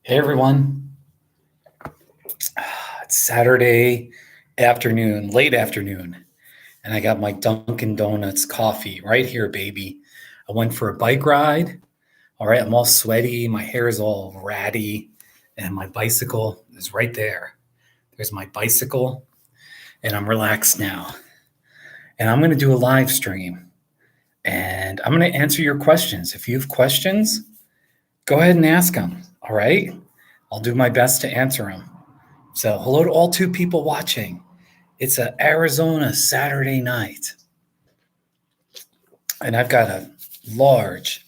Hey everyone, it's Saturday afternoon, late afternoon, and I got my Dunkin' Donuts coffee right here, baby. I went for a bike ride. All right, I'm all sweaty, my hair is all ratty, and my bicycle is right there. There's my bicycle, and I'm relaxed now. And I'm going to do a live stream, and I'm going to answer your questions. If you have questions, go ahead and ask them. All right, I'll do my best to answer them. So, hello to all two people watching. It's an Arizona Saturday night, and I've got a large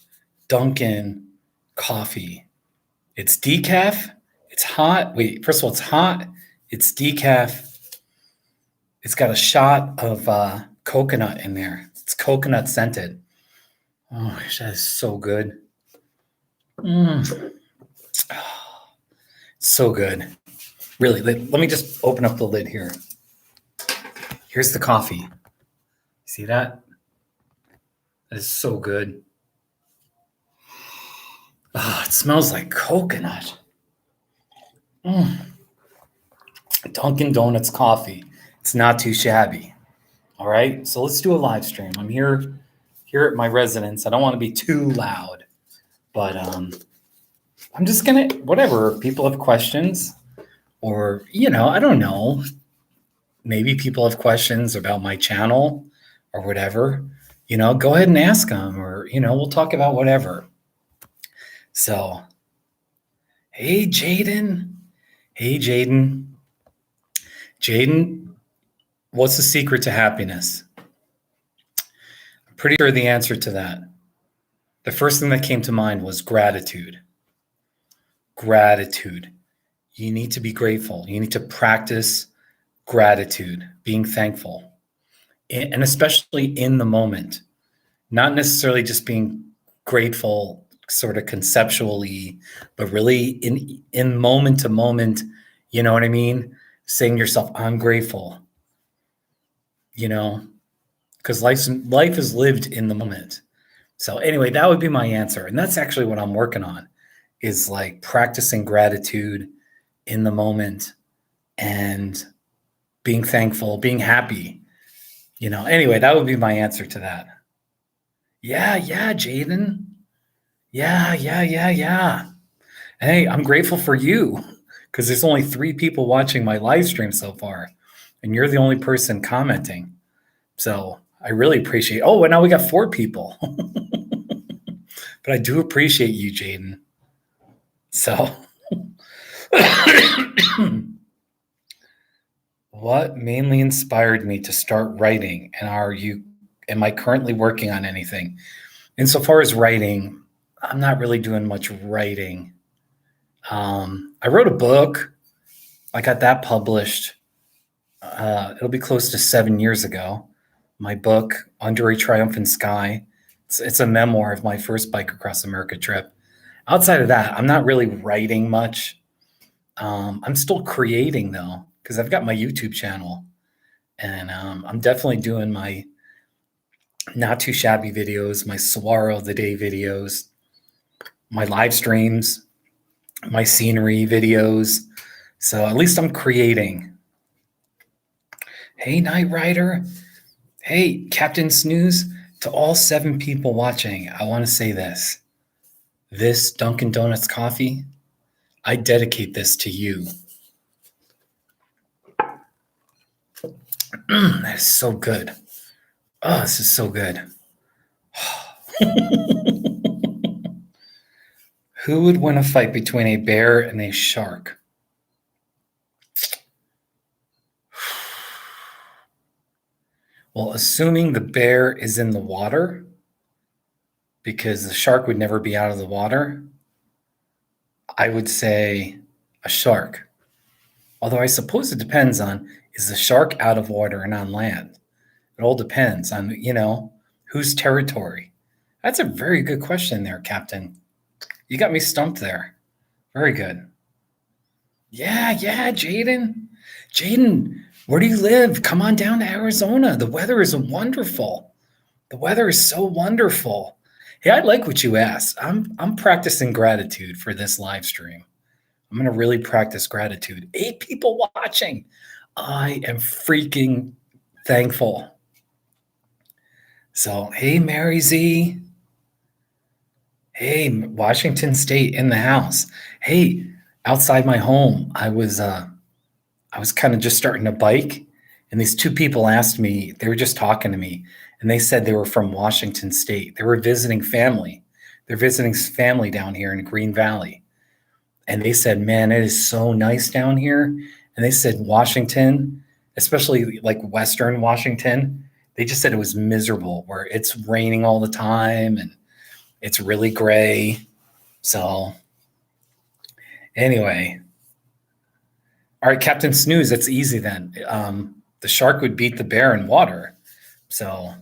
Dunkin' coffee. It's decaf. It's hot. Wait, first of all, it's hot. It's decaf. It's got a shot of coconut in there. It's coconut scented. Oh, that is so good. So good. Really, let me just open up the lid here. Here's the coffee. See that? That is so good. Oh, it smells like coconut. Dunkin' Donuts coffee. It's not too shabby. All right, so let's do a live stream. I'm here at my residence. I don't want to be too loud, but I'm just gonna whatever. People have questions, or I don't know. Maybe people have questions about my channel or whatever. Go ahead and ask them, or we'll talk about whatever. So, hey, Jaden. Hey, Jaden. Jaden, what's the secret to happiness? I'm pretty sure the answer to that. The first thing that came to mind was gratitude. Gratitude. You need to be grateful. You need to practice gratitude, being thankful, and especially in the moment, not necessarily just being grateful sort of conceptually, but really in moment to moment, you know what I mean? Saying to yourself, I'm grateful, because life is lived in the moment. So anyway, that would be my answer. And that's actually what I'm working on, is like practicing gratitude in the moment and being thankful, being happy. Anyway, that would be my answer to that. Yeah, Jaden. Yeah. Hey, I'm grateful for you, because there's only 3 people watching my live stream so far, and you're the only person commenting. So I really appreciate. Oh, and now we got 4 people. But I do appreciate you, Jaden. So what mainly inspired me to start writing, and am I currently working on anything? Insofar as writing, I'm not really doing much writing. I wrote a book. I got that published. It'll be close to 7 years ago. My book, Under a Triumphant Sky. It's a memoir of my first Bike Across America trip. Outside of that, I'm not really writing much. I'm still creating, though, because I've got my YouTube channel, and I'm definitely doing my not too shabby videos, my Saguaro of the day videos, my live streams, my scenery videos. So at least I'm creating. Hey, Night Rider. Hey, Captain Snooze. To all 7 people watching, I want to say this. This Dunkin' Donuts coffee, I dedicate this to you. That is so good. Oh, this is so good. Who would win a fight between a bear and a shark? Well, assuming the bear is in the water, because the shark would never be out of the water, I would say a shark. Although I suppose it depends on, is the shark out of water and on land? It all depends on, whose territory. That's a very good question there, Captain. You got me stumped there. Very good. Yeah, Jaden. Jaden, where do you live? Come on down to Arizona. The weather is wonderful. The weather is so wonderful. Hey, I like what you asked. I'm practicing gratitude for this live stream. I'm going to really practice gratitude. 8 people watching. I am freaking thankful. So, hey, Mary Z. Hey, Washington State in the house. Hey, outside my home, I was kind of just starting to bike, and these 2 people asked me, they were just talking to me, and they said they were from Washington State. They were visiting family. They're visiting family down here in Green Valley. And they said, man, it is so nice down here. And they said Washington, especially like Western Washington, they just said it was miserable, where it's raining all the time and it's really gray. So anyway, all right, Captain Snooze, that's easy then. The shark would beat the bear in water. So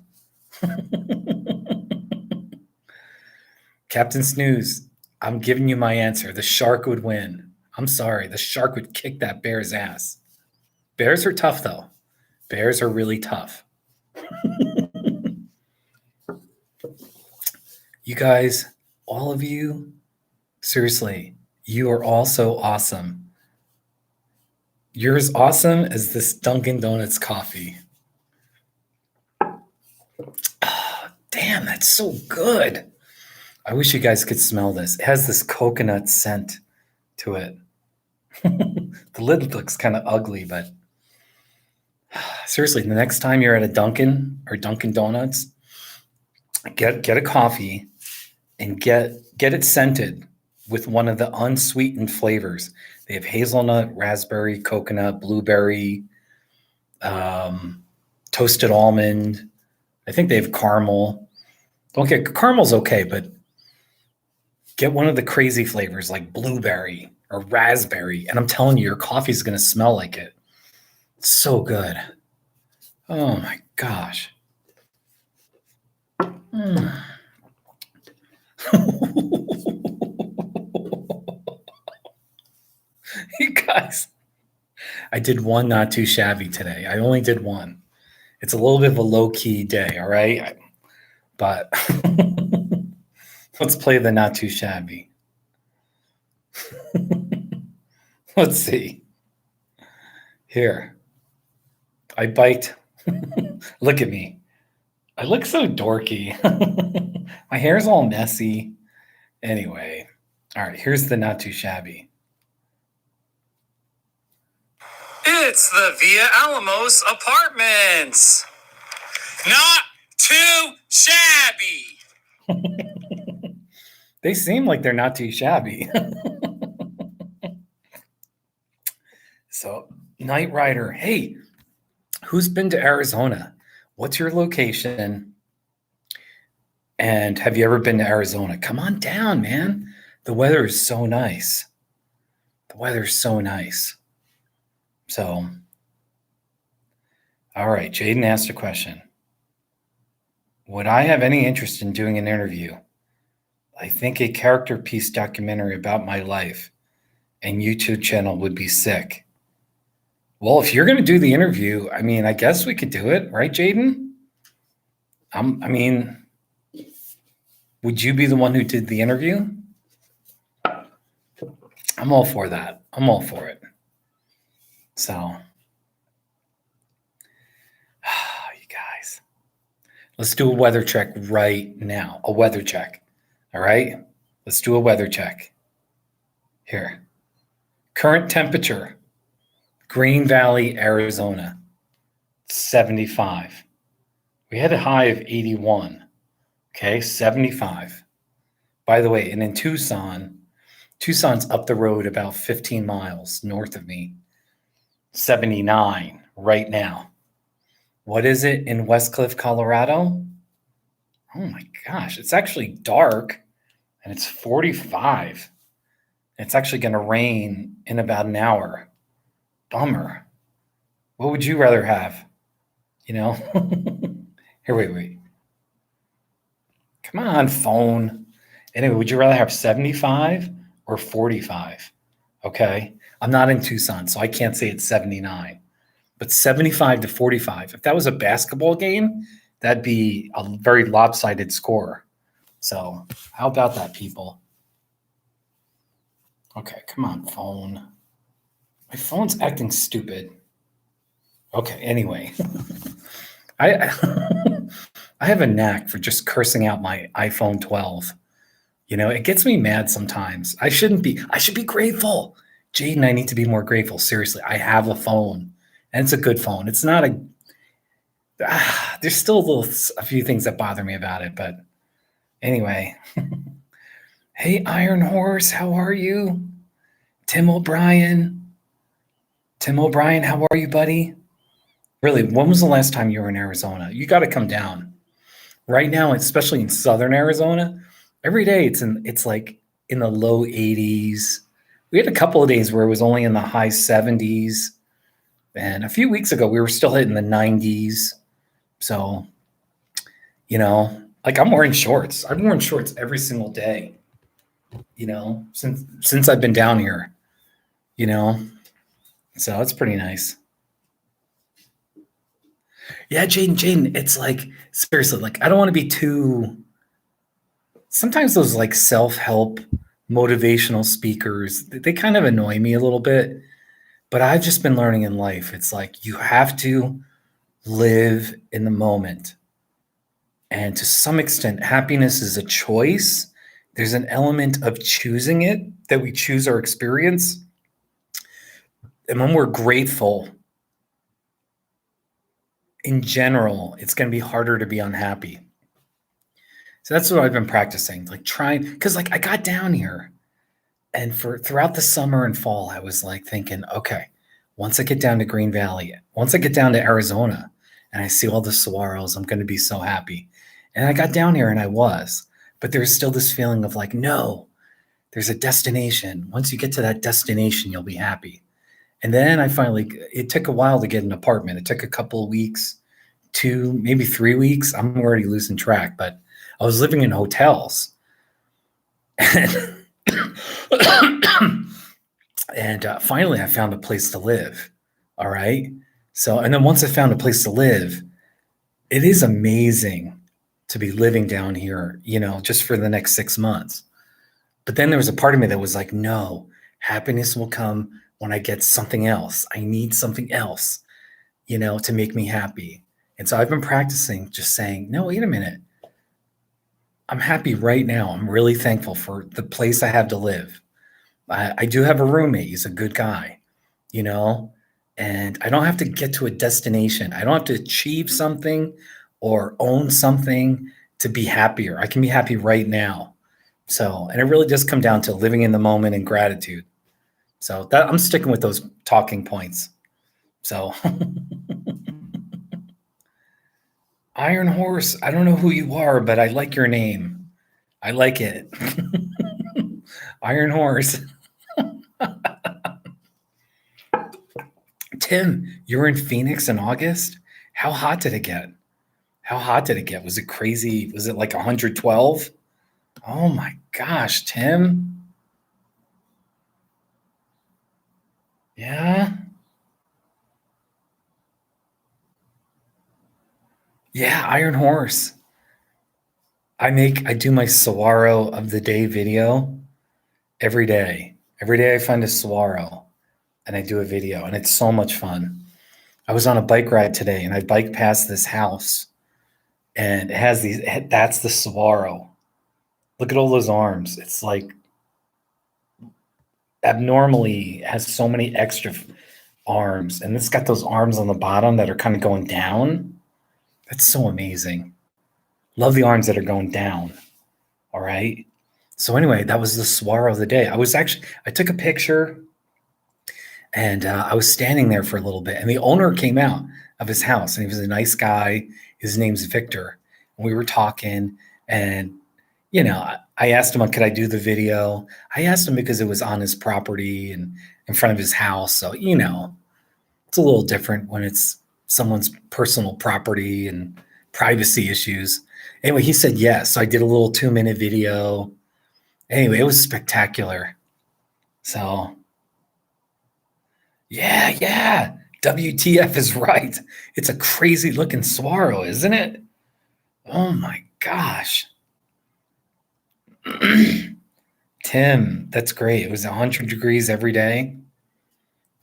Captain Snooze, I'm giving you my answer. The shark would win. I'm sorry. The shark would kick that bear's ass. Bears are tough, though. Bears are really tough. You guys, all of you, seriously, you are all so awesome. You're as awesome as this Dunkin' Donuts coffee. Oh, damn, that's so good. I wish you guys could smell this. It has this coconut scent to it. The lid looks kind of ugly, but seriously, the next time you're at a Dunkin' or Dunkin' Donuts, get a coffee and get it scented with one of the unsweetened flavors. They have hazelnut, raspberry, coconut, blueberry, toasted almond. I think they have caramel. Okay, caramel's okay, but get one of the crazy flavors like blueberry or raspberry, and I'm telling you, your coffee's going to smell like it. It's so good. Oh my gosh. You guys, I did one not too shabby today. I only did one. It's a little bit of a low-key day, all right? But let's play the not too shabby. Let's see. Here. I biked. Look at me. I look so dorky. My hair's all messy. Anyway. All right, here's the not too shabby. It's the Via Alamos Apartments. Not too shabby. They seem like they're not too shabby. So, Knight Rider, hey, who's been to Arizona? What's your location? And have you ever been to Arizona? Come on down, man. The weather is so nice. The weather is so nice. So, all right, Jaden asked a question. Would I have any interest in doing an interview? I think a character piece documentary about my life and YouTube channel would be sick. Well, if you're going to do the interview, I mean, I guess we could do it, right, Jaden? I mean, would you be the one who did the interview? I'm all for that. I'm all for it. So, you guys, let's do a weather check right now. A weather check. All right? Let's do a weather check. Here. Current temperature, Green Valley, Arizona, 75. We had a high of 81. Okay, 75. By the way, and in Tucson's up the road about 15 miles north of me. 79 right now. What is it in Westcliff, Colorado? Oh my gosh, it's actually dark and it's 45. It's actually going to rain in about an hour. Bummer. What would you rather have? You know? Here, wait. Come on, phone. Anyway, would you rather have 75 or 45? Okay. I'm not in Tucson, so I can't say it's 79. But 75 to 45. If that was a basketball game, that'd be a very lopsided score. So how about that, people? Okay, come on, phone. My phone's acting stupid. Okay, anyway. I I have a knack for just cursing out my iPhone 12. It gets me mad sometimes. I shouldn't be. I should be grateful. Jaden, I need to be more grateful. Seriously, I have a phone, and it's a good phone. It's not a. There's still a few things that bother me about it, but anyway. Hey, Iron Horse, how are you? Tim O'Brien. Tim O'Brien, how are you, buddy? Really, when was the last time you were in Arizona? You got to come down. Right now, especially in southern Arizona, every day it's like in the low 80s. We had a couple of days where it was only in the high 70s. And a few weeks ago, we were still hitting the 90s. So, like I'm wearing shorts. I've worn shorts every single day, since I've been down here, So it's pretty nice. Yeah, Jaden, it's like seriously, like I don't want to be too. Sometimes those like self-help motivational speakers, they kind of annoy me a little bit. But I've just been learning in life. It's like you have to live in the moment. And to some extent, happiness is a choice. There's an element of choosing it, that we choose our experience. And when we're grateful, in general, it's going to be harder to be unhappy. So that's what I've been practicing, like trying, because like I got down here and throughout the summer and fall, I was like thinking, okay, once I get down to Green Valley, once I get down to Arizona and I see all the saguaros, I'm going to be so happy. And I got down here and I was, but there's still this feeling of like, no, there's a destination. Once you get to that destination, you'll be happy. And then it took a while to get an apartment. It took a couple of weeks, 2, maybe 3 weeks. I'm already losing track, but I was living in hotels. And, finally, I found a place to live. All right. So, and then once I found a place to live, it is amazing to be living down here, just for the next 6 months. But then there was a part of me that was like, no, happiness will come when I get something else. I need something else, to make me happy. And so I've been practicing just saying, no, wait a minute. I'm happy right now. I'm really thankful for the place I have to live. I do have a roommate. He's a good guy, and I don't have to get to a destination. I don't have to achieve something or own something to be happier. I can be happy right now. So, and it really does come down to living in the moment and gratitude. So that I'm sticking with those talking points. So Iron Horse, I don't know who you are, but I like your name. I like it. Iron Horse. Tim, you were in Phoenix in August? How hot did it get? How hot did it get? Was it crazy? Was it like 112? Oh my gosh, Tim. Yeah. Yeah, Iron Horse. I do my saguaro of the day video every day. Every day I find a saguaro and I do a video, and it's so much fun. I was on a bike ride today and I biked past this house, and it has that's the saguaro. Look at all those arms. It's like abnormally has so many extra arms, and it's got those arms on the bottom that are kind of going down. That's so amazing. Love the arms that are going down. All right. So anyway, that was the saguaro of the day. I took a picture, and I was standing there for a little bit, and the owner came out of his house, and he was a nice guy. His name's Victor. And we were talking, and I asked him, could I do the video? I asked him because it was on his property and in front of his house. So, it's a little different when it's someone's personal property and privacy issues. Anyway, he said yes. So I did a little 2-minute video. Anyway, it was spectacular. So, yeah. WTF is right. It's a crazy looking saguaro, isn't it? Oh my gosh. Tim, that's great. It was 100 degrees every day.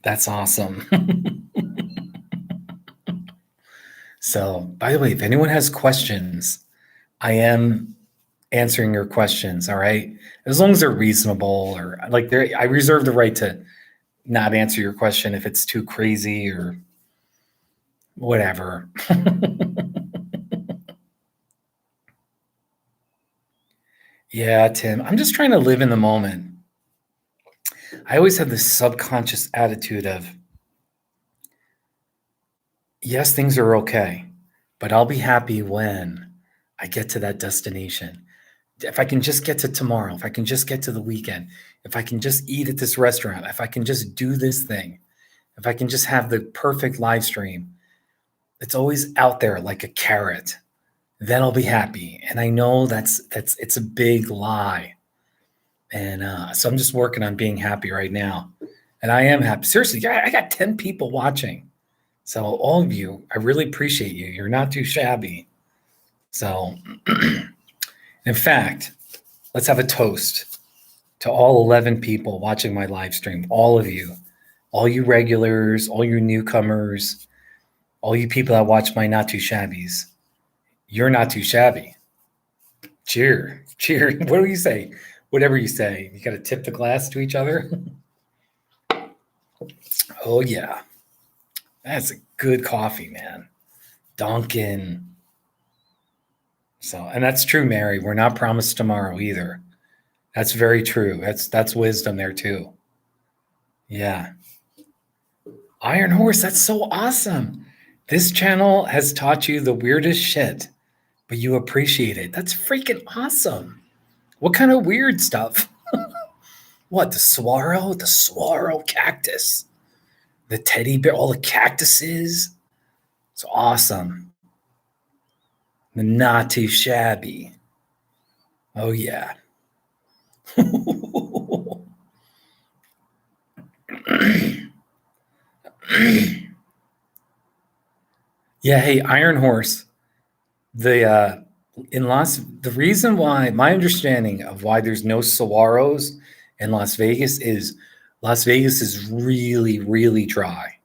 That's awesome. So, by the way, if anyone has questions, I am answering your questions. All right, as long as they're reasonable, or like I reserve the right to not answer your question if it's too crazy or whatever. Yeah, Tim, I'm just trying to live in the moment. I always have this subconscious attitude of, yes, things are okay, but I'll be happy when I get to that destination. If I can just get to tomorrow, if I can just get to the weekend, if I can just eat at this restaurant, if I can just do this thing, if I can just have the perfect live stream, it's always out there like a carrot, then I'll be happy. And I know it's a big lie. And so I'm just working on being happy right now. And I am happy. Seriously, I got 10 people watching. So all of you, I really appreciate you. You're not too shabby. So in fact, let's have a toast to all 11 people watching my live stream, all of you, all you regulars, all you newcomers, all you people that watch my Not Too Shabbies. You're not too shabby. Cheer. Cheer. What do you say? Whatever you say. You got to tip the glass to each other. Oh, yeah. That's a good coffee, man. Dunkin'. So, and that's true, Mary. We're not promised tomorrow either. That's very true. That's wisdom there too. Yeah. Iron Horse, that's so awesome. This channel has taught you the weirdest shit, but you appreciate it. That's freaking awesome. What kind of weird stuff? What, the saguaro? The saguaro cactus. The teddy bear, all the cactuses. It's awesome. The not too shabby. Oh yeah. Yeah, hey, Iron Horse. The the reason why, my understanding of why there's no saguaros in Las Vegas is Las Vegas is really, really dry.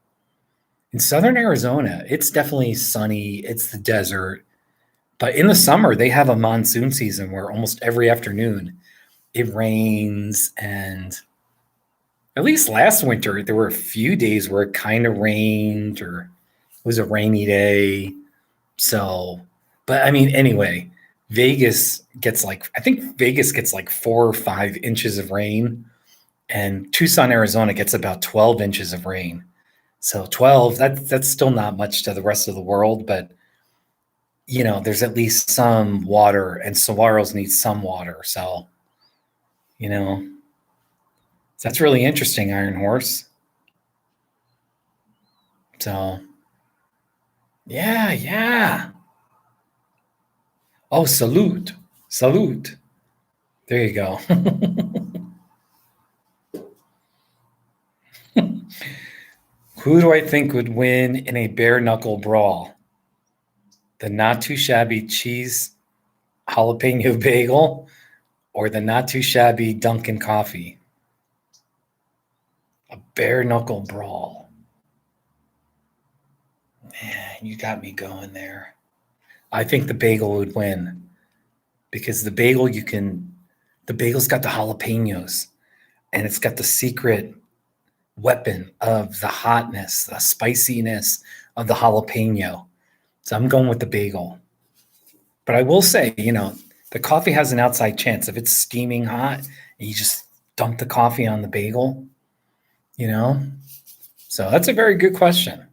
In southern Arizona, it's definitely sunny, it's the desert. But in the summer, they have a monsoon season where almost every afternoon it rains. And at least last winter, there were a few days where it kind of rained or it was a rainy day. So, but I mean, anyway, I think Vegas gets like 4 or 5 inches of rain, and Tucson, Arizona gets about 12 inches of rain. So 12, that's still not much to the rest of the world, but there's at least some water, and saguaros need some water. So, you know, that's really interesting, Iron Horse. So, yeah, yeah. Oh, salute. Salute. There you go. Who do I think would win in a bare knuckle brawl? The not too shabby cheese jalapeno bagel or the not too shabby Dunkin' coffee? A bare knuckle brawl. Man, you got me going there. I think the bagel would win because the bagel's got the jalapenos, and it's got the secret weapon of the hotness, the spiciness of the jalapeno. So I'm going with the bagel. But I will say, the coffee has an outside chance. If it's steaming hot and you just dump the coffee on the bagel, So that's a very good question.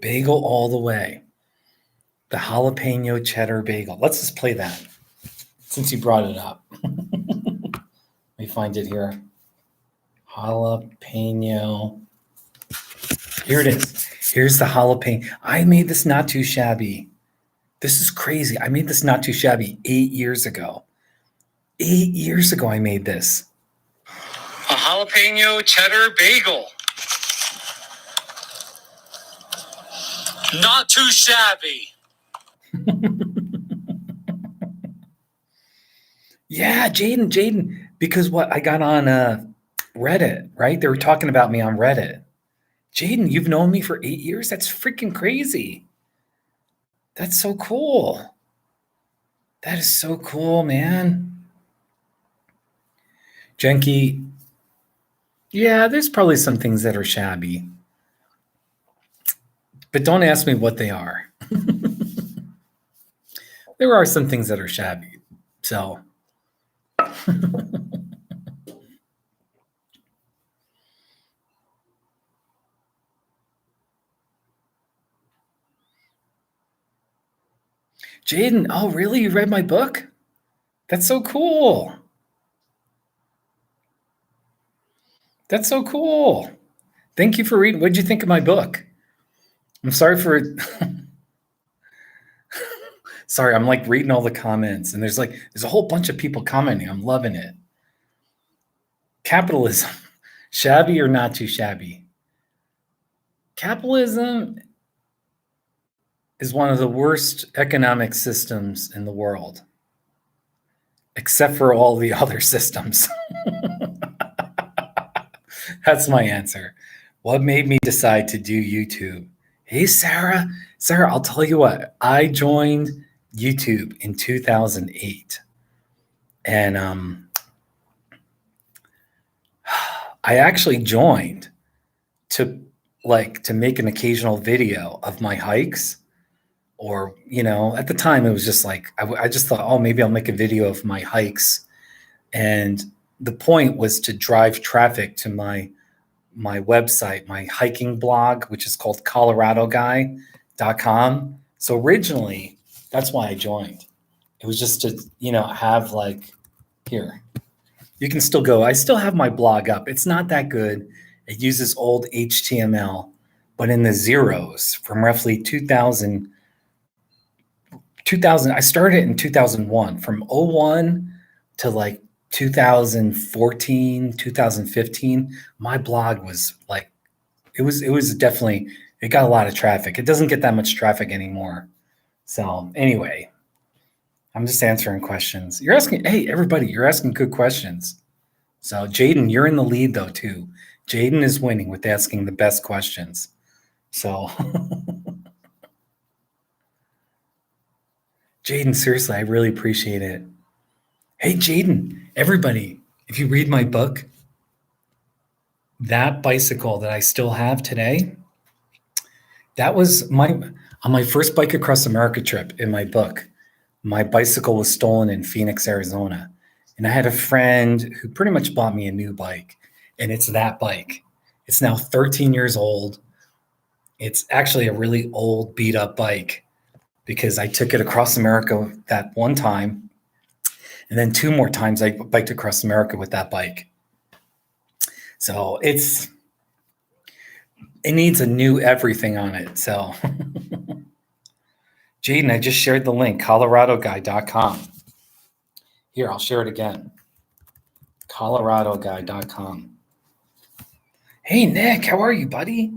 Bagel all the way. The jalapeno cheddar bagel. Let's just play that since you brought it up. Let me find it here. Jalapeno. Here it is. Here's the jalapeno. I made this not too shabby. This is crazy. I made this not too shabby 8 years ago. 8 years ago, I made this. A jalapeno cheddar bagel. Not too shabby. Yeah, Jaden, because what I got on Reddit, right? They were talking about me on Reddit. Jaden, you've known me for 8 years? That's freaking crazy. That's so cool. That is so cool, man. Jenky, yeah, there's probably some things that are shabby. But don't ask me what they are. There are some things that are shabby. So Jaden, oh really? You read my book? That's so cool. That's so cool. Thank you for reading. What did you think of my book? I'm sorry for sorry, I'm like reading all the comments, and there's a whole bunch of people commenting. I'm loving it. Capitalism, shabby or not too shabby? Capitalism is one of the worst economic systems in the world, except for all the other systems. That's my answer. What made me decide to do YouTube? Hey, Sarah. Sarah, I'll tell you what. I joined YouTube in 2008. And I actually joined to make an occasional video of my hikes. Or, at the time it was just like, I just thought, oh, maybe I'll make a video of my hikes. And the point was to drive traffic to my website, my hiking blog, which is called coloradoguy.com. So originally, that's why I joined. It was just to, have here. You can still go. I still have my blog up. It's not that good. It uses old HTML, but in the zeros from roughly 2000, I started in 2001. From 01 to 2014, 2015, my blog was it was definitely, it got a lot of traffic. It doesn't get that much traffic anymore. So anyway, I'm just answering questions. You're asking, hey, everybody, you're asking good questions. So Jaden, you're in the lead though too. Jaden is winning with asking the best questions. So Jaden, seriously, I really appreciate it. Hey, Jaden, everybody, if you read my book, that bicycle that I still have today, that was on my first Bike Across America trip in my book. My bicycle was stolen in Phoenix, Arizona. And I had a friend who pretty much bought me a new bike. And it's that bike. It's now 13 years old. It's actually a really old, beat up bike because I took it across America that one time. And then 2 more times I biked across America with that bike. So it needs a new everything on it. So Jaden, I just shared the link, coloradoguy.com. Here, I'll share it again. coloradoguy.com. Hey, Nick, how are you, buddy?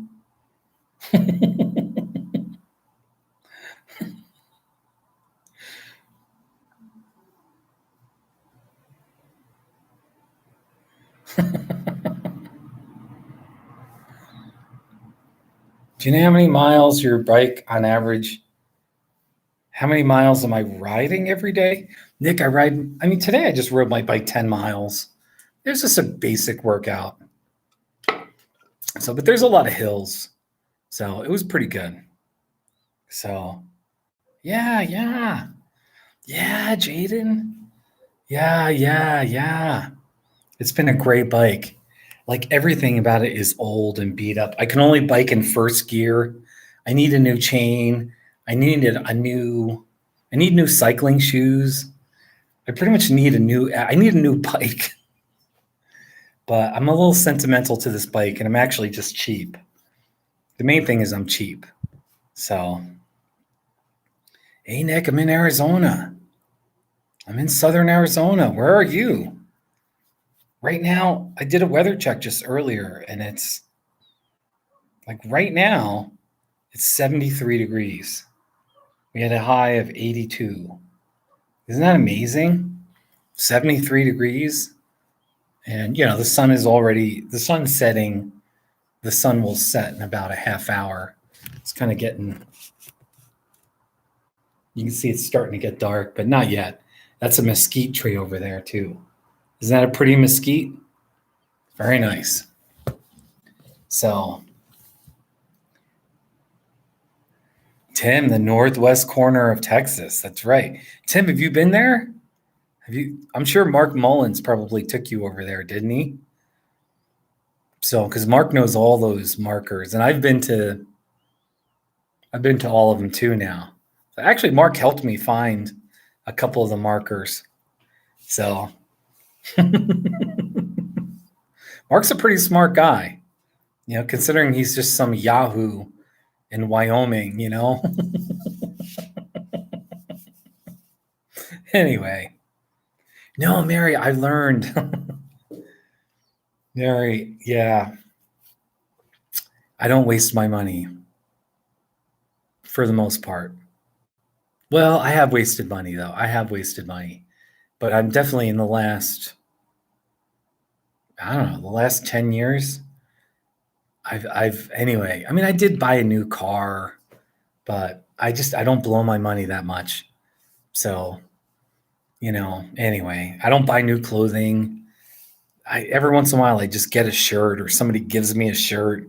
Do you know how many miles your bike on average? How many miles am I riding every day? Nick, today I just rode my bike 10 miles. There's just a basic workout. So, but there's a lot of hills. So it was pretty good. So, yeah. Yeah, Jaden. Yeah. It's been a great bike. Everything about it is old and beat up. I can only bike in first gear. I need a new chain. I need new cycling shoes. I pretty much need a new bike. But I'm a little sentimental to this bike, and I'm actually just cheap. The main thing is I'm cheap. So, hey, Nick, I'm in Arizona. I'm in southern Arizona. Where are you? Right now, I did a weather check just earlier, and it's right now, it's 73 degrees. We had a high of 82. Isn't that amazing? 73 degrees. And, the sun's setting. The sun will set in about a half hour. It's kind of getting, you can see it's starting to get dark, but not yet. That's a mesquite tree over there, too. Isn't that a pretty mesquite? Very nice. So, Tim, the northwest corner of Texas. That's right. Tim, have you been there? I'm sure Mark Mullins probably took you over there, didn't he? So, because Mark knows all those markers, and I've been to all of them too now. Actually, Mark helped me find a couple of the markers. So, Mark's a pretty smart guy, considering he's just some Yahoo in Wyoming, Anyway. No, Mary, I learned. Mary, yeah. I don't waste my money for the most part. Well, I have wasted money, though. I have wasted money. But I'm definitely in the last 10 years. Anyway, I mean, I did buy a new car, but I don't blow my money that much. So, anyway, I don't buy new clothing. Every once in a while, I just get a shirt or somebody gives me a shirt.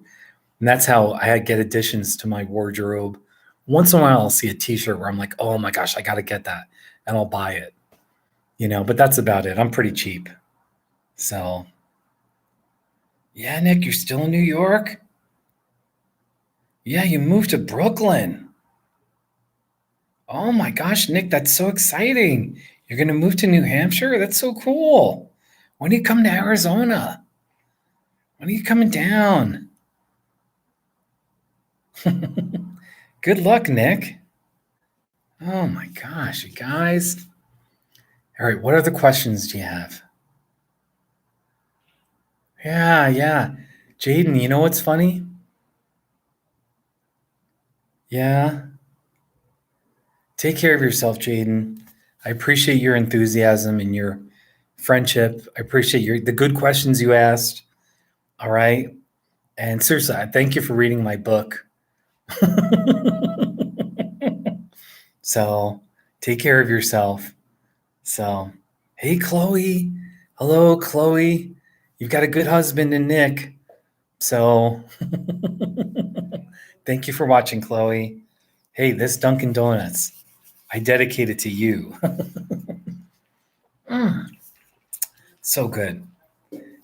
And that's how I get additions to my wardrobe. Once in a while, I'll see a t-shirt where I'm like, oh my gosh, I got to get that. And I'll buy it, but that's about it. I'm pretty cheap. So, yeah, Nick, you're still in New York? Yeah, you moved to Brooklyn. Oh my gosh, Nick, that's so exciting. You're going to move to New Hampshire? That's so cool. When do you come to Arizona? When are you coming down? Good luck, Nick. Oh my gosh, you guys. All right, what other questions do you have? Yeah. Jaden, you know what's funny? Yeah. Take care of yourself, Jaden. I appreciate your enthusiasm and your friendship. I appreciate the good questions you asked. All right. And seriously, I thank you for reading my book. So take care of yourself. So, hey, Chloe. Hello, Chloe. You've got a good husband in Nick. So thank you for watching, Chloe. Hey, this Dunkin' Donuts, I dedicate it to you. So good.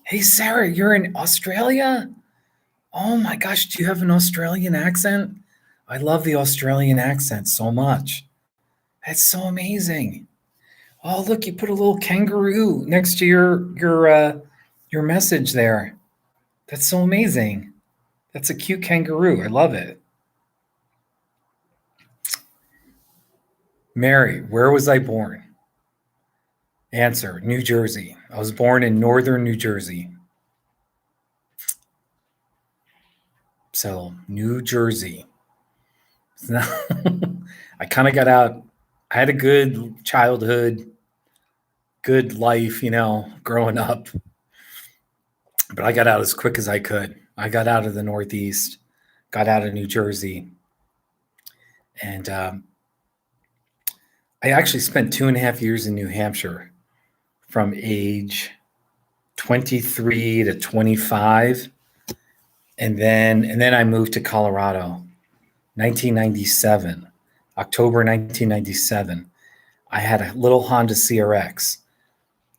Hey, Sarah, you're in Australia? Oh my gosh, do you have an Australian accent? I love the Australian accent so much. That's so amazing. Oh, look, you put a little kangaroo next to your message there. That's so amazing. That's a cute kangaroo. I love it. Mary, where was I born? Answer, New Jersey. I was born in northern New Jersey. So, New Jersey. I kind of got out. I had a good childhood, good life, growing up. But I got out as quick as I could. I got out of the Northeast, got out of New Jersey. And I actually spent 2.5 years in New Hampshire from age 23 to 25. And then I moved to Colorado, 1997, October 1997. I had a little Honda CRX,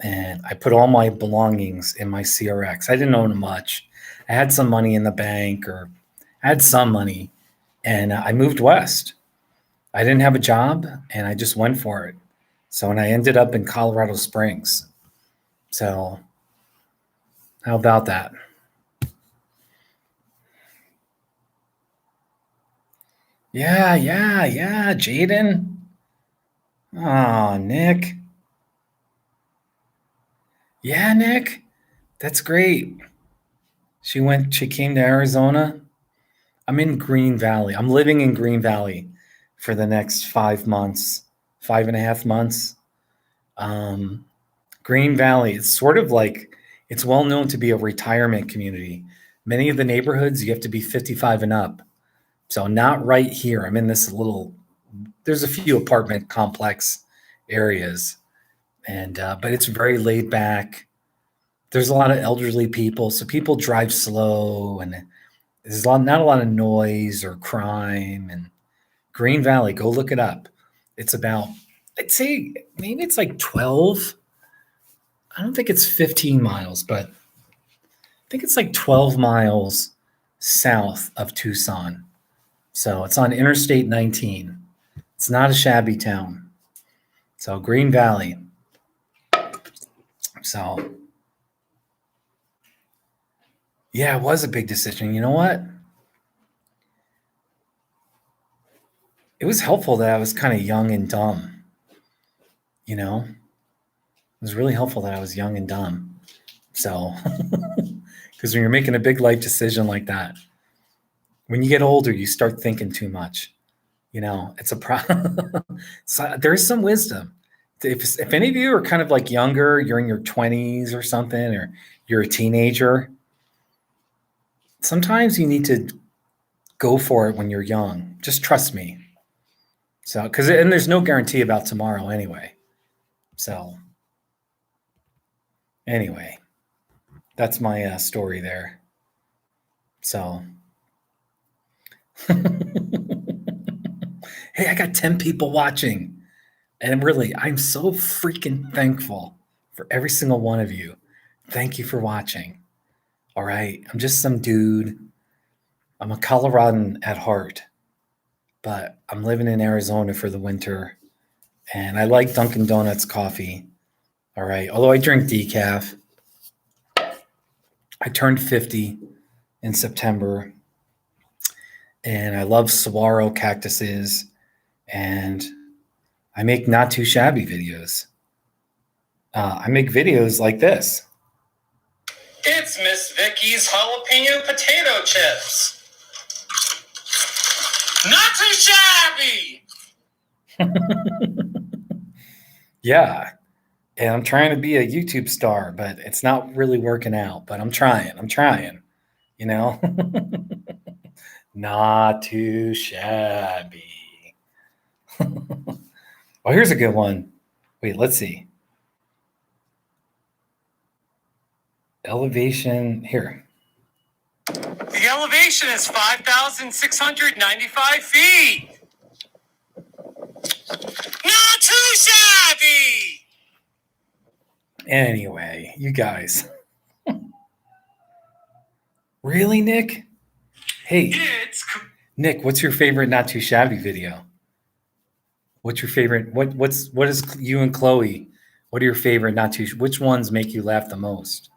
and I put all my belongings in my CRX. I didn't own much. I had some money in the bank, or I had some money, and I moved west. I didn't have a job, and I just went for it. So, and I ended up in Colorado Springs. So, how about that? Yeah, Jaden. Oh, Nick. Yeah, Nick. That's great. She came to Arizona. I'm in Green Valley. I'm living in Green Valley for the next 5 months, 5.5 months. Green Valley. It's sort of like, it's well known to be a retirement community. Many of the neighborhoods, you have to be 55 and up. So not right here. I'm in this little, there's a few apartment complex areas, and but it's very laid back. There's a lot of elderly people, so people drive slow, and there's not a lot of noise or crime. And Green Valley, go look it up. It's about, I'd say maybe it's like 12. I don't think it's 15 miles, but I think it's like 12 miles south of Tucson. So it's on Interstate 19. It's not a shabby town. So Green Valley. So yeah, it was a big decision. You know what? It was helpful that I was kind of young and dumb. You know, it was really helpful that I was young and dumb. So, because when you're making a big life decision like that, when you get older, you start thinking too much. You know, it's a problem. So there's some wisdom. If any of you are kind of like younger, you're in your 20s or something, or you're a teenager, sometimes you need to go for it when you're young. Just trust me. So, and there's no guarantee about tomorrow anyway. So, anyway, that's my story there. So, hey, I got 10 people watching. And really, I'm so freaking thankful for every single one of you. Thank you for watching. All right. I'm just some dude. I'm a Coloradan at heart, but I'm living in Arizona for the winter. And I like Dunkin' Donuts coffee. All right. Although I drink decaf. I turned 50 in September. And I love saguaro cactuses. And I make not too shabby videos. I make videos like this. It's Miss Vicky's jalapeno potato chips. Not too shabby. Yeah. And I'm trying to be a YouTube star, but it's not really working out. But I'm trying, you know? Not too shabby. Oh, here's a good one. Wait, let's see. Elevation here. The elevation is 5,695 feet. Not too shabby. Anyway, you guys. Really, Nick? Hey, Nick, what's your favorite not too shabby video? What's your favorite? What is you and Chloe? What are your favorite not too? Which ones make you laugh the most?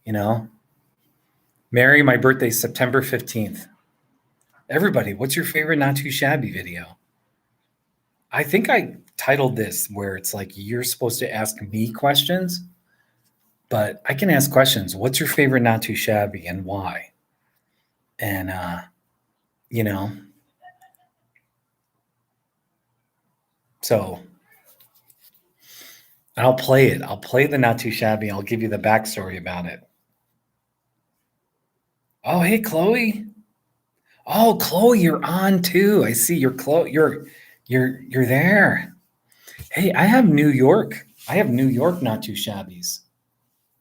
You know, Mary, my birthday's September 15th. Everybody, what's your favorite not too shabby video? I think I titled this where it's like you're supposed to ask me questions, but I can ask questions. What's your favorite not too shabby and why? And you know, so I'll play it. I'll play the not too shabby. I'll give you the backstory about it. Oh, hey, Chloe. Oh, Chloe, you're on too. I see you're Chloe. You're there. Hey, I have New York. I have New York not too shabbies.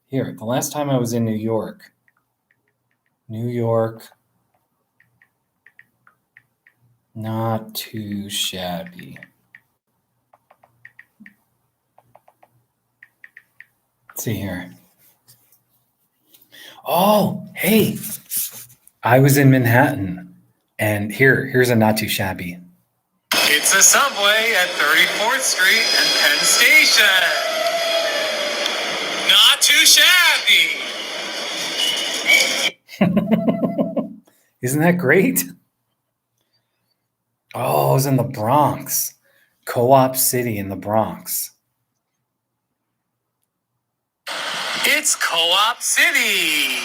Here, the last time I was in New York. New York not too shabby. Let's see here. Oh, hey. I was in Manhattan, and here's a not too shabby. It's a subway at 34th Street and Penn Station. Not too shabby. Isn't that great? Oh, I was in the Bronx. Co-op City in the Bronx. It's Co-op City.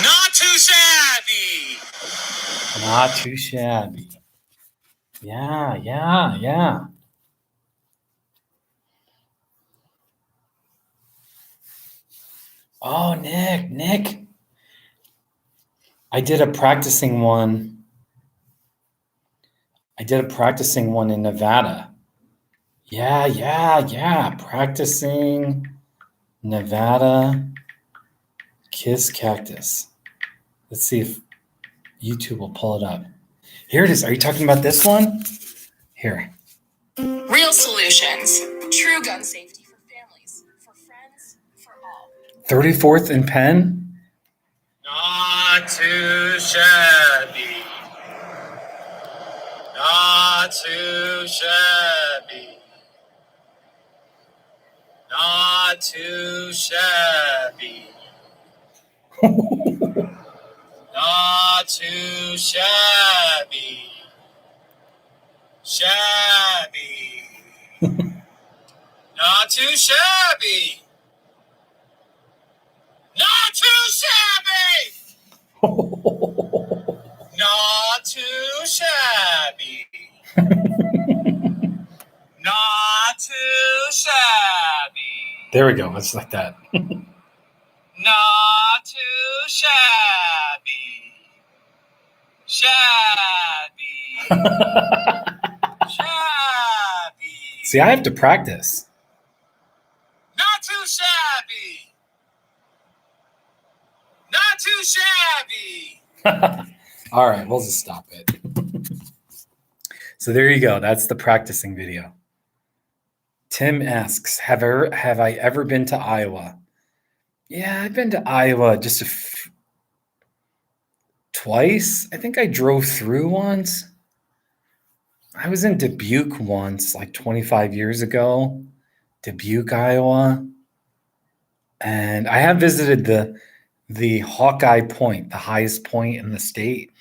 Not too shabby. Not too shabby. Yeah. Oh, Nick. I did a practicing one. In Nevada. Yeah. Practicing Nevada kiss cactus. Let's see if YouTube will pull it up. Here it is. Are you talking about this one? Here. Real solutions. True gun safety for families, for friends, for all. 34th and Penn? Not too shabby. Not too shabby. Not too shabby. Not too shabby. Shabby. Not too shabby. Not too shabby. Not too shabby. Not too shabby. There we go. It's like that. Not too shabby. Shabby. Shabby. See, I have to practice. Not too shabby. Not too shabby. All right, we'll just stop it. So there you go. That's the practicing video. Tim asks, have I ever been to Iowa? Yeah, I've been to Iowa just twice. I think I drove through once. I was in Dubuque once, like 25 years ago. Dubuque, Iowa. And I have visited the Hawkeye Point, the highest point in the state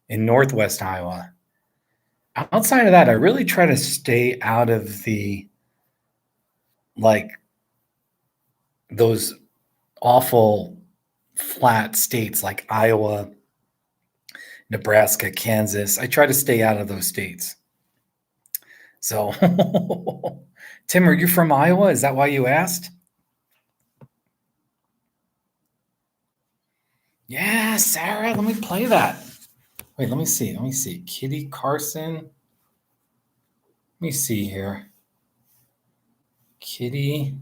in Northwest Iowa. Outside of that, I really try to stay out of the, like, those awful flat states like Iowa, Nebraska, Kansas. I try to stay out of those states. So, Tim, are you from Iowa? Is that why you asked? Yeah, Sarah, let me play that. Wait, let me see. Kitty Carson. Let me see here. Kitty.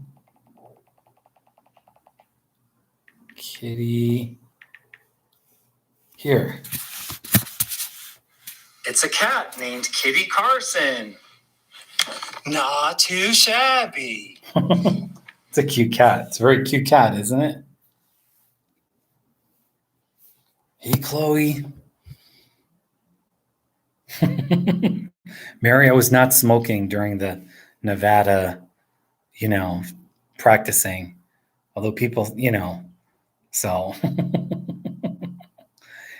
Here. It's a cat named Kitty Carson. Not too shabby. It's a cute cat. It's a very cute cat, isn't it? Hey, Chloe. Mary, I was not smoking during the Nevada, practicing. Although people, so.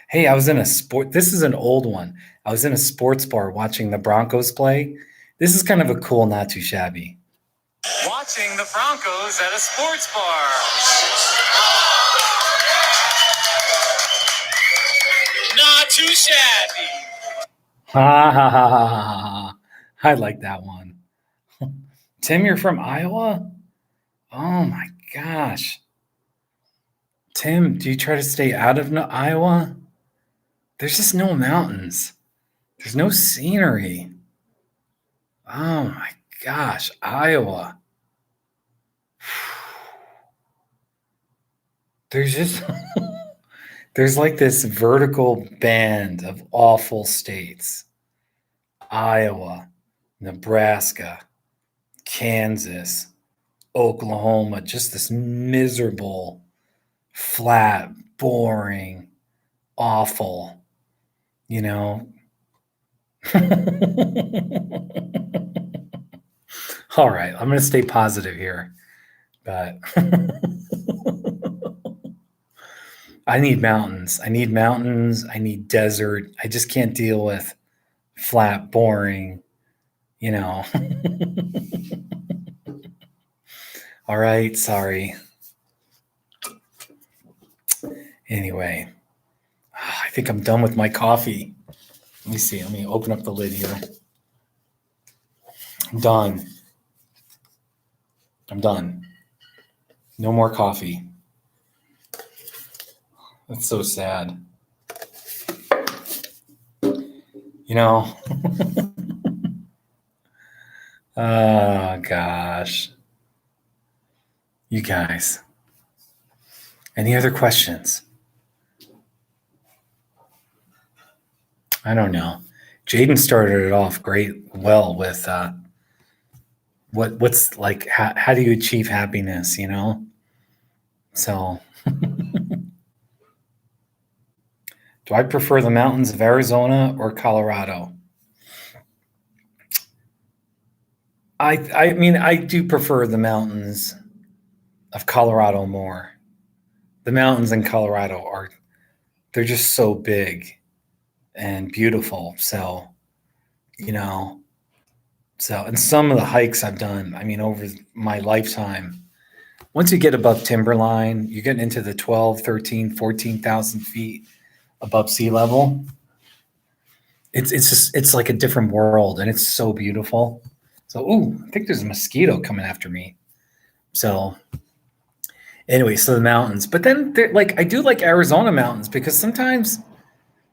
Hey, I was in a sport. This is an old one. I was in a sports bar watching the Broncos play. This is kind of a cool, not too shabby. Watching the Broncos at a sports bar. Not too shabby. Ha ha ha ha ha. I like that one. Tim, you're from Iowa? Oh my gosh. Tim, do you try to stay out of Iowa? There's just no mountains. There's no scenery. Oh my gosh, Iowa. There's like this vertical band of awful states. Iowa, Nebraska, Kansas, Oklahoma, just this miserable, flat, boring, awful, All right, I'm going to stay positive here, but I need mountains. I need desert. I just can't deal with flat, boring, All right, sorry. Anyway, I think I'm done with my coffee. Let me see. Let me open up the lid here. I'm done. No more coffee. That's so sad. You know, oh gosh. You guys. Any other questions? I don't know. Jaden started it off well with what's like how do you achieve happiness, you know? So do I prefer the mountains of Arizona or Colorado? I mean I do prefer the mountains of Colorado more. The mountains in Colorado they're just so big and beautiful. So, you know, and some of the hikes I've done, I mean, over my lifetime, once you get above timberline, you're getting into the 12, 13, 14,000 feet above sea level. It's like a different world and it's so beautiful. So, I think there's a mosquito coming after me. So anyway, so the mountains, but then like, I do like Arizona mountains because sometimes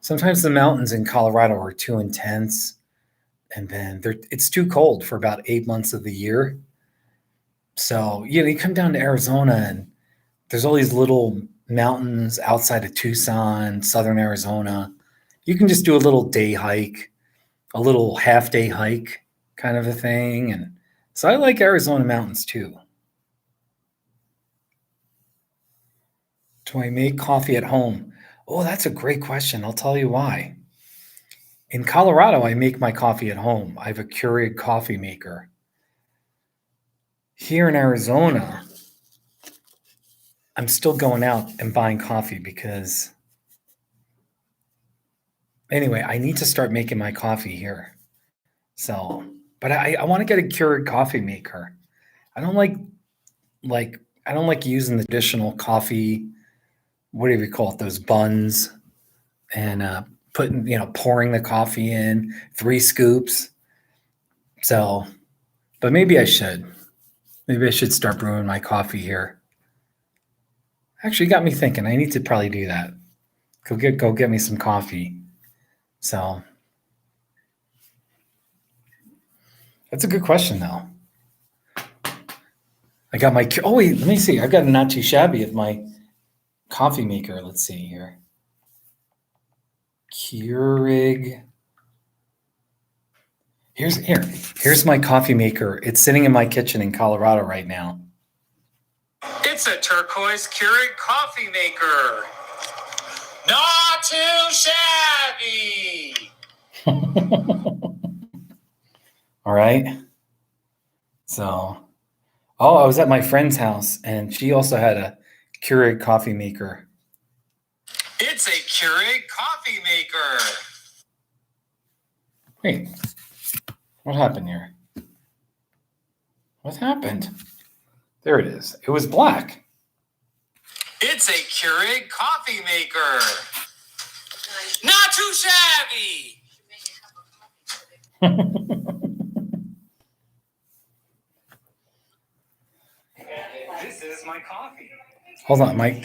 the mountains in Colorado are too intense. And then it's too cold for about 8 months of the year. So, you come down to Arizona and there's all these little mountains outside of Tucson, southern Arizona. You can just do a little day hike, a little half day hike kind of a thing. And so I like Arizona mountains too. Do I make coffee at home? Oh, that's a great question. I'll tell you why. In Colorado, I make my coffee at home. I have a Keurig coffee maker. Here in Arizona, I'm still going out and buying coffee because, anyway, I need to start making my coffee here. So, but I want to get a Keurig coffee maker. I don't like using the traditional coffee, whatever you call it, those buns, and pouring the coffee in 3 scoops. So, but maybe I should start brewing my coffee here. Actually got me thinking I need to probably do that. Go get me some coffee. So that's a good question though. I got my, oh wait, let me see. I've got a not too shabby of my coffee maker. Let's see here. Keurig. Here's my coffee maker. It's sitting in my kitchen in Colorado right now. It's a turquoise Keurig coffee maker. Not too shabby. All right. So, I was at my friend's house and she also had a Keurig coffee maker. It's a Keurig coffee maker. Wait, what happened here? What happened? There it is. It was black. It's a Keurig coffee maker. Not too shabby. This is my coffee. Hold on, my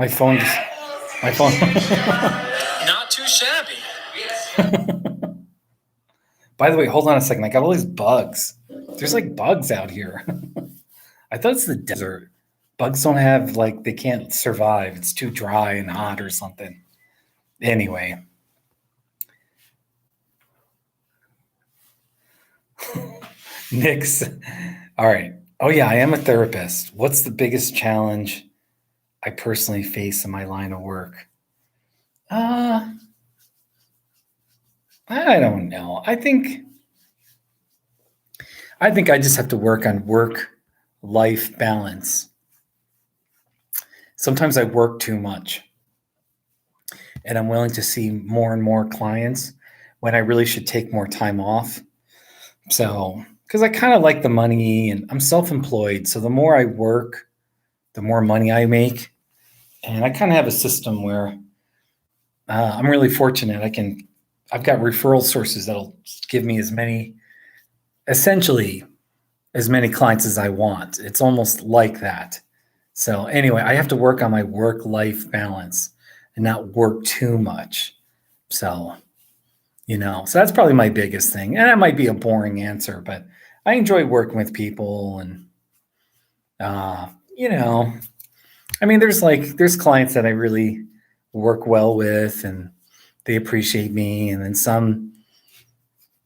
phone. Not too shabby. By the way, hold on a second. I got all these bugs. There's like bugs out here. I thought it's the desert. Bugs don't have, like, they can't survive. It's too dry and hot or something. Anyway. Nix. All right. Oh yeah, I am a therapist. What's the biggest challenge I personally face in my line of work? I don't know. I think I just have to work on work-life balance. Sometimes I work too much and I'm willing to see more and more clients when I really should take more time off. So, because I kind of like the money and I'm self-employed. So the more I work, the more money I make. And I kind of have a system where I'm really fortunate. I've got referral sources that'll give me essentially as many clients as I want. It's almost like that. So anyway, I have to work on my work-life balance and not work too much. So, so that's probably my biggest thing. And that might be a boring answer, but I enjoy working with people and, you know, I mean, there's clients that I really work well with and they appreciate me. And then some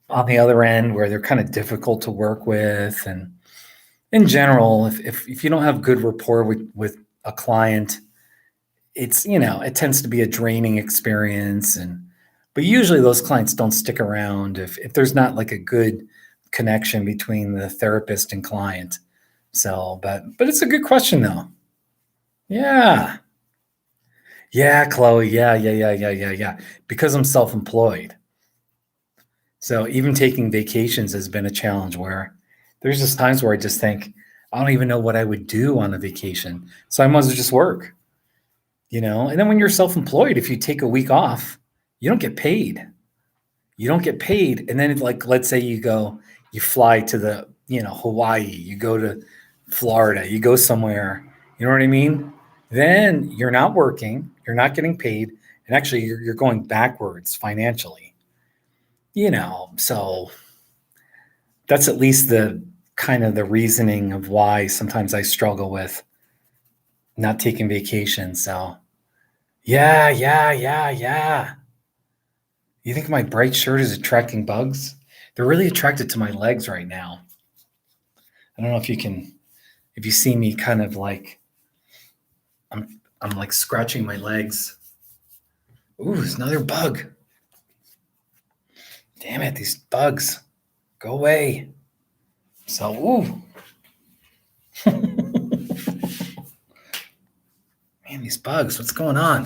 on the other end where they're kind of difficult to work with. And in general, if you don't have good rapport with a client, it's, it tends to be a draining experience. But usually those clients don't stick around if there's not like a good connection between the therapist and client. So, but it's a good question though. Yeah. Yeah, Chloe. Yeah. Because I'm self-employed. So even taking vacations has been a challenge where there's just times where I just think, I don't even know what I would do on a vacation. So I might as well just work, And then when you're self-employed, if you take a week off, you don't get paid. You don't get paid. And then like, let's say you fly to Hawaii, you go to Florida, you go somewhere, you know what I mean? Then you're not working, you're not getting paid. And actually you're going backwards financially, so that's at least the kind of the reasoning of why sometimes I struggle with not taking vacation. So yeah. You think my bright shirt is attracting bugs? They're really attracted to my legs right now. I don't know if you see me kind of like, I'm like scratching my legs. Ooh, there's another bug. Damn it, these bugs. Go away. So, ooh. Man, these bugs, what's going on?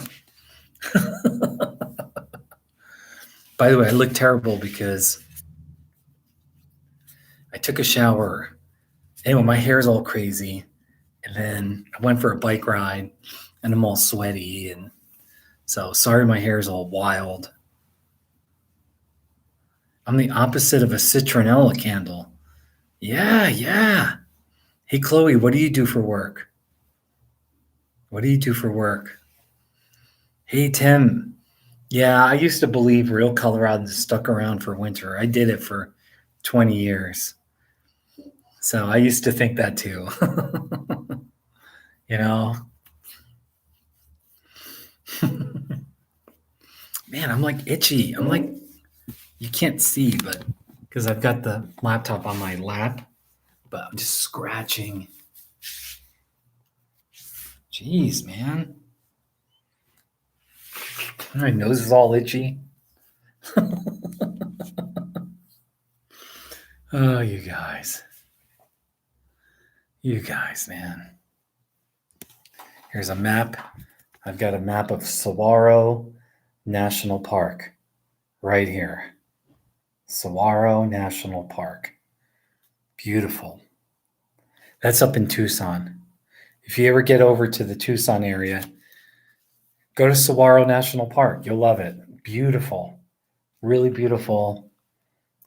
By the way, I look terrible because I took a shower. Anyway, my hair's all crazy. And then I went for a bike ride and I'm all sweaty. And so sorry, my hair's all wild. I'm the opposite of a citronella candle. Yeah. Hey, Chloe, what do you do for work? What do you do for work? Hey, Tim. Yeah, I used to believe real Coloradans stuck around for winter. I did it for 20 years. So I used to think that too. Man, I'm like itchy. I'm like, you can't see, but because I've got the laptop on my lap, but I'm just scratching. Jeez, man. My nose is all itchy. Oh, you guys. You guys, man. Here's a map. I've got a map of Saguaro National Park right here. Saguaro National Park. Beautiful. That's up in Tucson. If you ever get over to the Tucson area, go to Saguaro National Park. You'll love it. Beautiful. Really beautiful.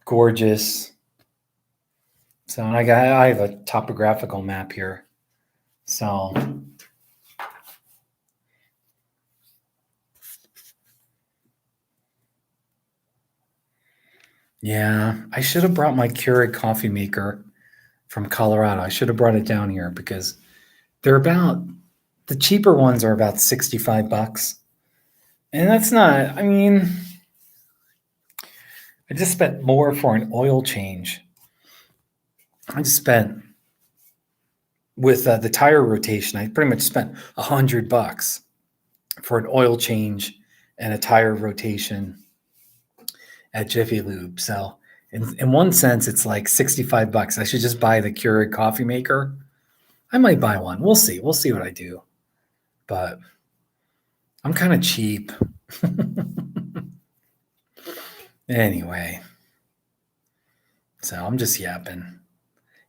Gorgeous. So I have a topographical map here. So yeah, I should have brought my Keurig coffee maker from Colorado. I should have brought it down here because the cheaper ones are about $65. And that's not, I just spent more for an oil change. I just spent with the tire rotation. I pretty much spent $100 for an oil change and a tire rotation at Jiffy Lube. So in one sense, it's like $65. I should just buy the Keurig coffee maker. I might buy one. We'll see. We'll see what I do. But I'm kind of cheap. Anyway. So I'm just yapping.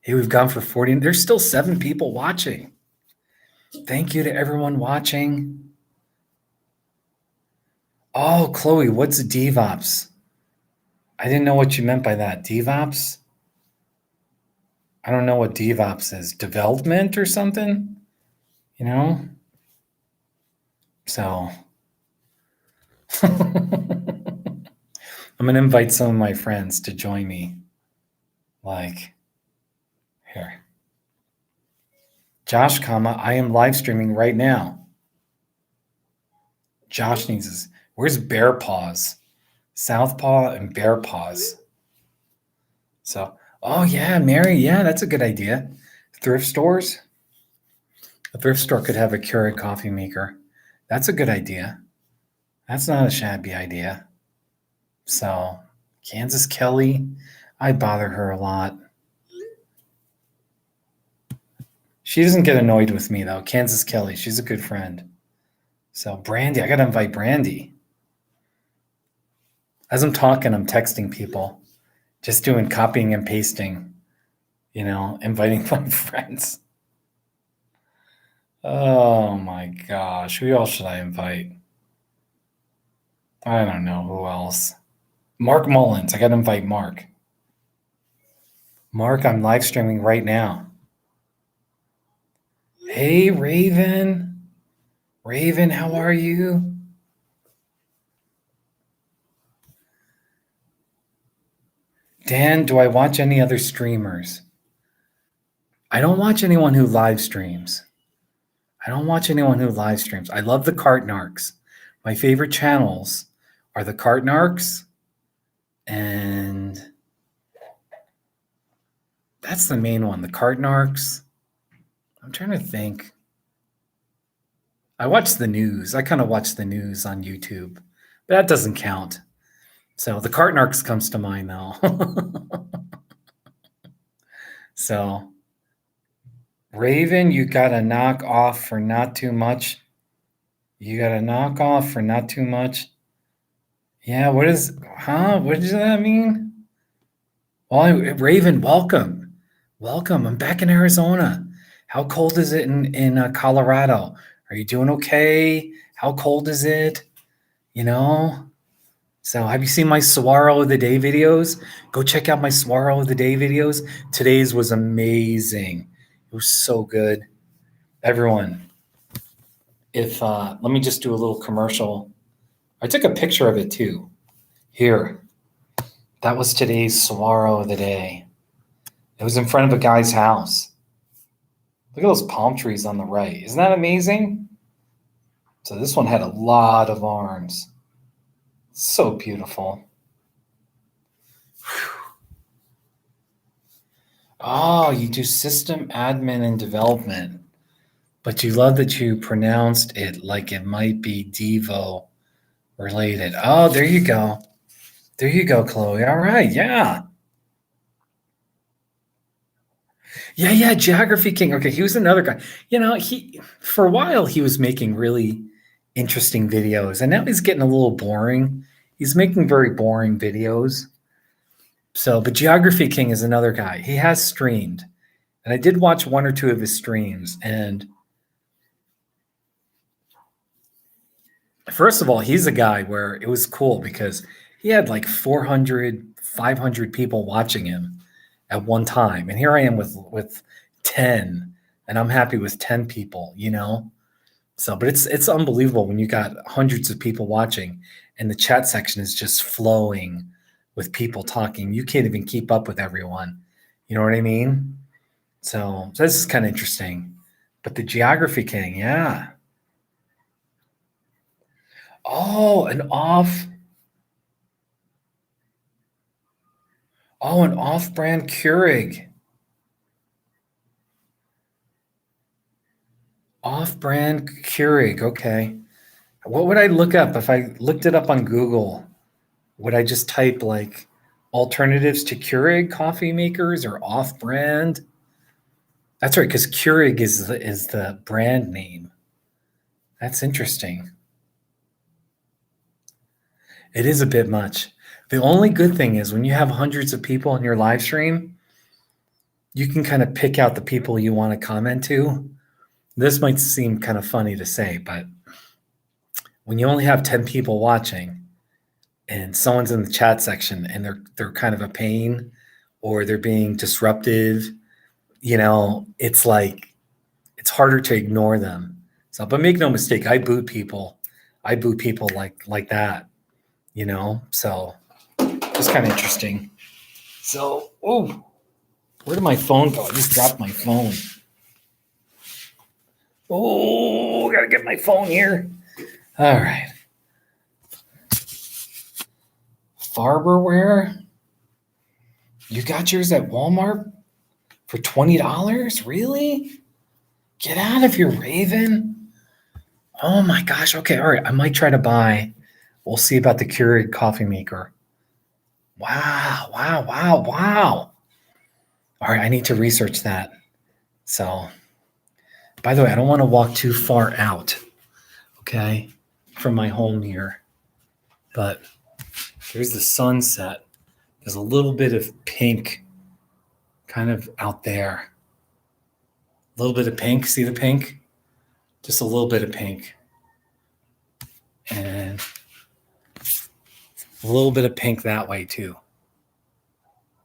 Hey, we've gone for 40. There's still 7 people watching. Thank you to everyone watching. Oh, Chloe, what's DevOps? I didn't know what you meant by that. DevOps? I don't know what DevOps is. Development or something? you know? So I'm going to invite some of my friends to join me. Like, here. Josh, I am live streaming right now. Josh needs his. Where's Bear Paws? Southpaw and Bear Paws. So, oh yeah, Mary, yeah, that's a good idea. Thrift stores. A thrift store could have a Keurig coffee maker. That's a good idea. That's not a shabby idea. So, Kansas Kelly, I bother her a lot. She doesn't get annoyed with me though. Kansas Kelly, she's a good friend. So, Brandy, I got to invite Brandy. As I'm talking, I'm texting people, just doing copying and pasting, inviting my friends. Oh my gosh, who else should I invite? I don't know who else. Mark Mullins, I got to invite Mark. Mark, I'm live streaming right now. Hey, Raven. Raven, how are you? Dan, do I watch any other streamers? I don't watch anyone who live streams. I love the Cartnarks. My favorite channels are the Cartnarks, and that's the main one, the Cartnarks. I'm trying to think. I watch the news. I kind of watch the news on YouTube, but that doesn't count. So the Cartnarks comes to mind though. So Raven, you got to knock off for not too much. Yeah, what does that mean? Well, Raven, welcome. I'm back in Arizona. How cold is it in Colorado? Are you doing okay? How cold is it? So have you seen my Saguaro of the Day videos? Go check out my Saguaro of the Day videos. Today's was amazing. It was so good. Everyone, let me just do a little commercial. I took a picture of it too. Here. That was today's Saguaro of the Day. It was in front of a guy's house. Look at those palm trees on the right. Isn't that amazing? So this one had a lot of arms. So beautiful. Whew. Oh, you do system admin and development, but you love that you pronounced it like it might be Devo related. Oh, there you go. Chloe. All right, yeah. Yeah, Geography King. Okay, he was another guy. He for a while he was making really interesting videos, and now he's getting a little boring. He's making very boring videos. So, but Geography King is another guy. He has streamed, and I did watch one or two of his streams. And first of all, he's a guy where it was cool because he had like 400, 500 people watching him at one time. And here I am with 10, and I'm happy with 10 people, So, but it's unbelievable when you got hundreds of people watching and the chat section is just flowing with people talking. You can't even keep up with everyone. You know what I mean? So this is kind of interesting. But the Geography King, yeah. Oh, an off-brand Keurig. Off-brand Keurig, okay. What would I look up if I looked it up on Google? Would I just type like alternatives to Keurig coffee makers or off-brand? That's right, because Keurig is the brand name. That's interesting. It is a bit much. The only good thing is when you have hundreds of people in your live stream, you can kind of pick out the people you want to comment to. This might seem kind of funny to say, but when you only have 10 people watching and someone's in the chat section and they're kind of a pain or they're being disruptive, it's it's harder to ignore them. So, but make no mistake, I boot people. I boot people like that, you know. So it's kind of interesting. So, oh, where did my phone go? I just dropped my phone. Oh, gotta get my phone here. All right. Farberware. You got yours at Walmart for $20? Really? Get out of here, Raven. Oh my gosh. Okay. All right. I might try to buy. We'll see about the Keurig coffee maker. Wow. Wow. Wow. Wow. All right. I need to research that. So, by the way, I don't want to walk too far out, okay, from my home here. But there's the sunset. There's a little bit of pink kind of out there. A little bit of pink. See the pink? Just a little bit of pink. And a little bit of pink that way too.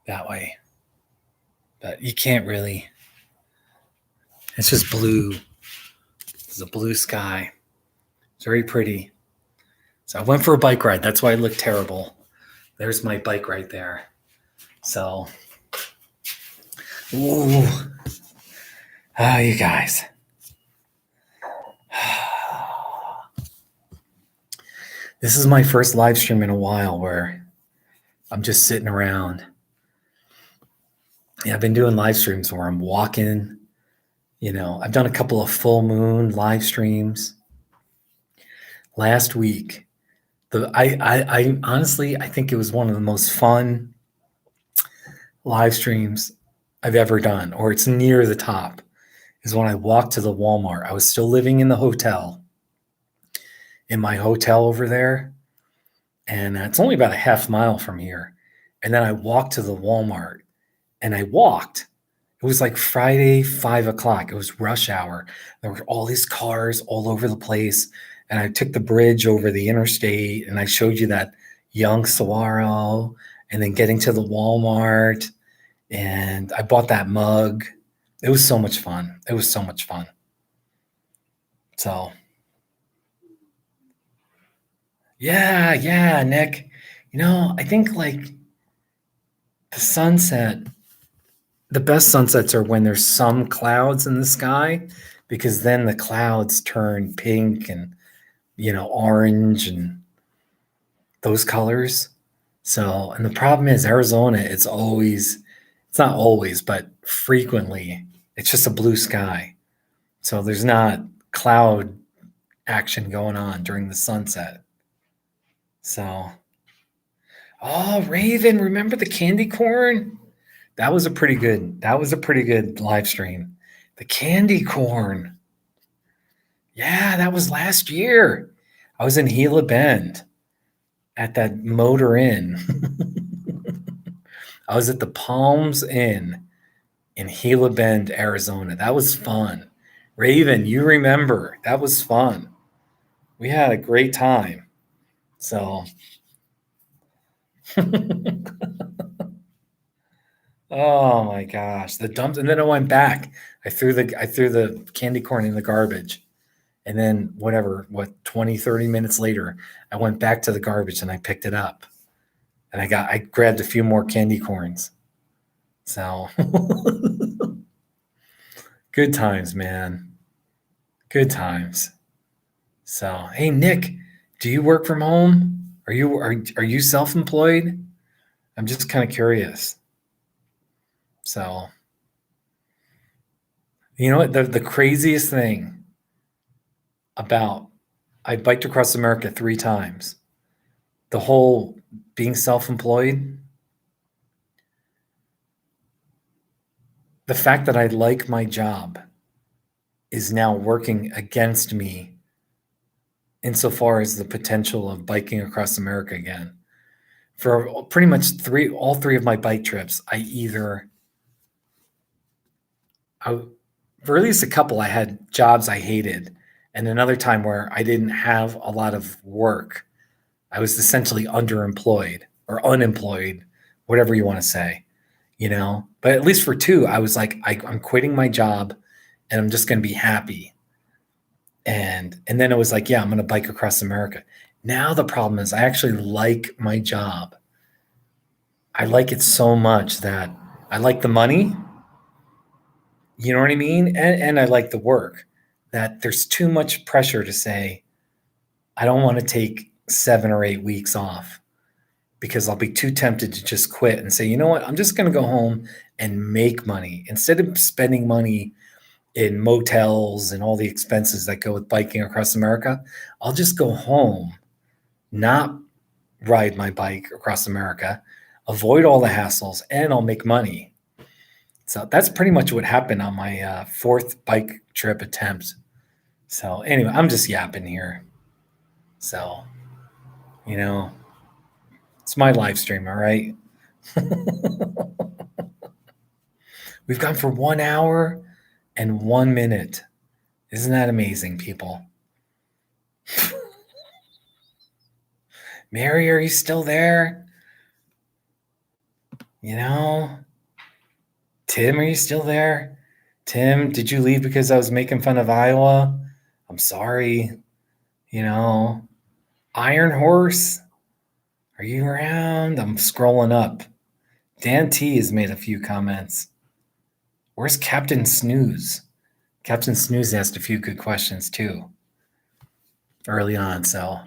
That way. But you can't really. It's just blue. It's a blue sky. It's very pretty. So I went for a bike ride. That's why I look terrible. There's my bike right there. So, ooh. Oh, you guys. This is my first live stream in a while where I'm just sitting around. Yeah, I've been doing live streams where I'm walking. You know, I've done a couple of full moon live streams. Last week, I honestly, I think it was one of the most fun live streams I've ever done, or it's near the top, is when I walked to the Walmart. I was still living in the hotel, in my hotel over there, and it's only about a half mile from here. And then I walked to the Walmart, and I walked. It was like Friday, 5 o'clock. It was rush hour. There were all these cars all over the place. And I took the bridge over the interstate, and I showed you that young saguaro, and then getting to the Walmart, and I bought that mug. It was so much fun. It was so much fun. So, yeah, Nick. You know, I think like the sunset, the best sunsets are when there's some clouds in the sky, because then the clouds turn pink and, you know, orange and those colors. So, and the problem is Arizona, it's not always, but frequently, it's just a blue sky. So there's not cloud action going on during the sunset. So, oh, Raven, remember the candy corn? That was a pretty good live stream. The candy corn. Yeah, that was last year. I was in Gila Bend at that Motor Inn. I was at the Palms Inn in Gila Bend, Arizona. That was fun. Raven, you remember. That was fun. We had a great time. So, oh my gosh, the dumps. And then I went back. I threw the candy corn in the garbage. And then 20, 30 minutes later, I went back to the garbage and I picked it up. And I grabbed a few more candy corns. So good times, man. Good times. So, hey Nick, do you work from home? Are you self-employed? I'm just kind of curious. So, you know what? The craziest thing about I biked across America 3 times. The whole being self-employed, the fact that I like my job is now working against me insofar as the potential of biking across America again. For pretty much all three of my bike trips, for at least a couple, I had jobs I hated, and another time where I didn't have a lot of work. I was essentially underemployed or unemployed, whatever you want to say, you know. But at least for 2, I was like, I'm quitting my job and I'm just going to be happy. And then it was like, yeah, I'm going to bike across America. Now the problem is I actually like my job. I like it so much that I like the money. You know what I mean? And I like the work. That there's too much pressure to say, I don't want to take 7 or 8 weeks off because I'll be too tempted to just quit and say, you know what? I'm just going to go home and make money instead of spending money in motels and all the expenses that go with biking across America. I'll just go home, not ride my bike across America, avoid all the hassles, and I'll make money. So that's pretty much what happened on my 4th bike trip attempt. So anyway, I'm just yapping here. So, it's my live stream, all right? We've gone for 1 hour and 1 minute. Isn't that amazing, people? Mary, are you still there? Tim, are you still there? Tim, did you leave because I was making fun of Iowa? I'm sorry. Iron Horse, are you around? I'm scrolling up. Dan T has made a few comments. Where's Captain Snooze? Captain Snooze asked a few good questions too early on, so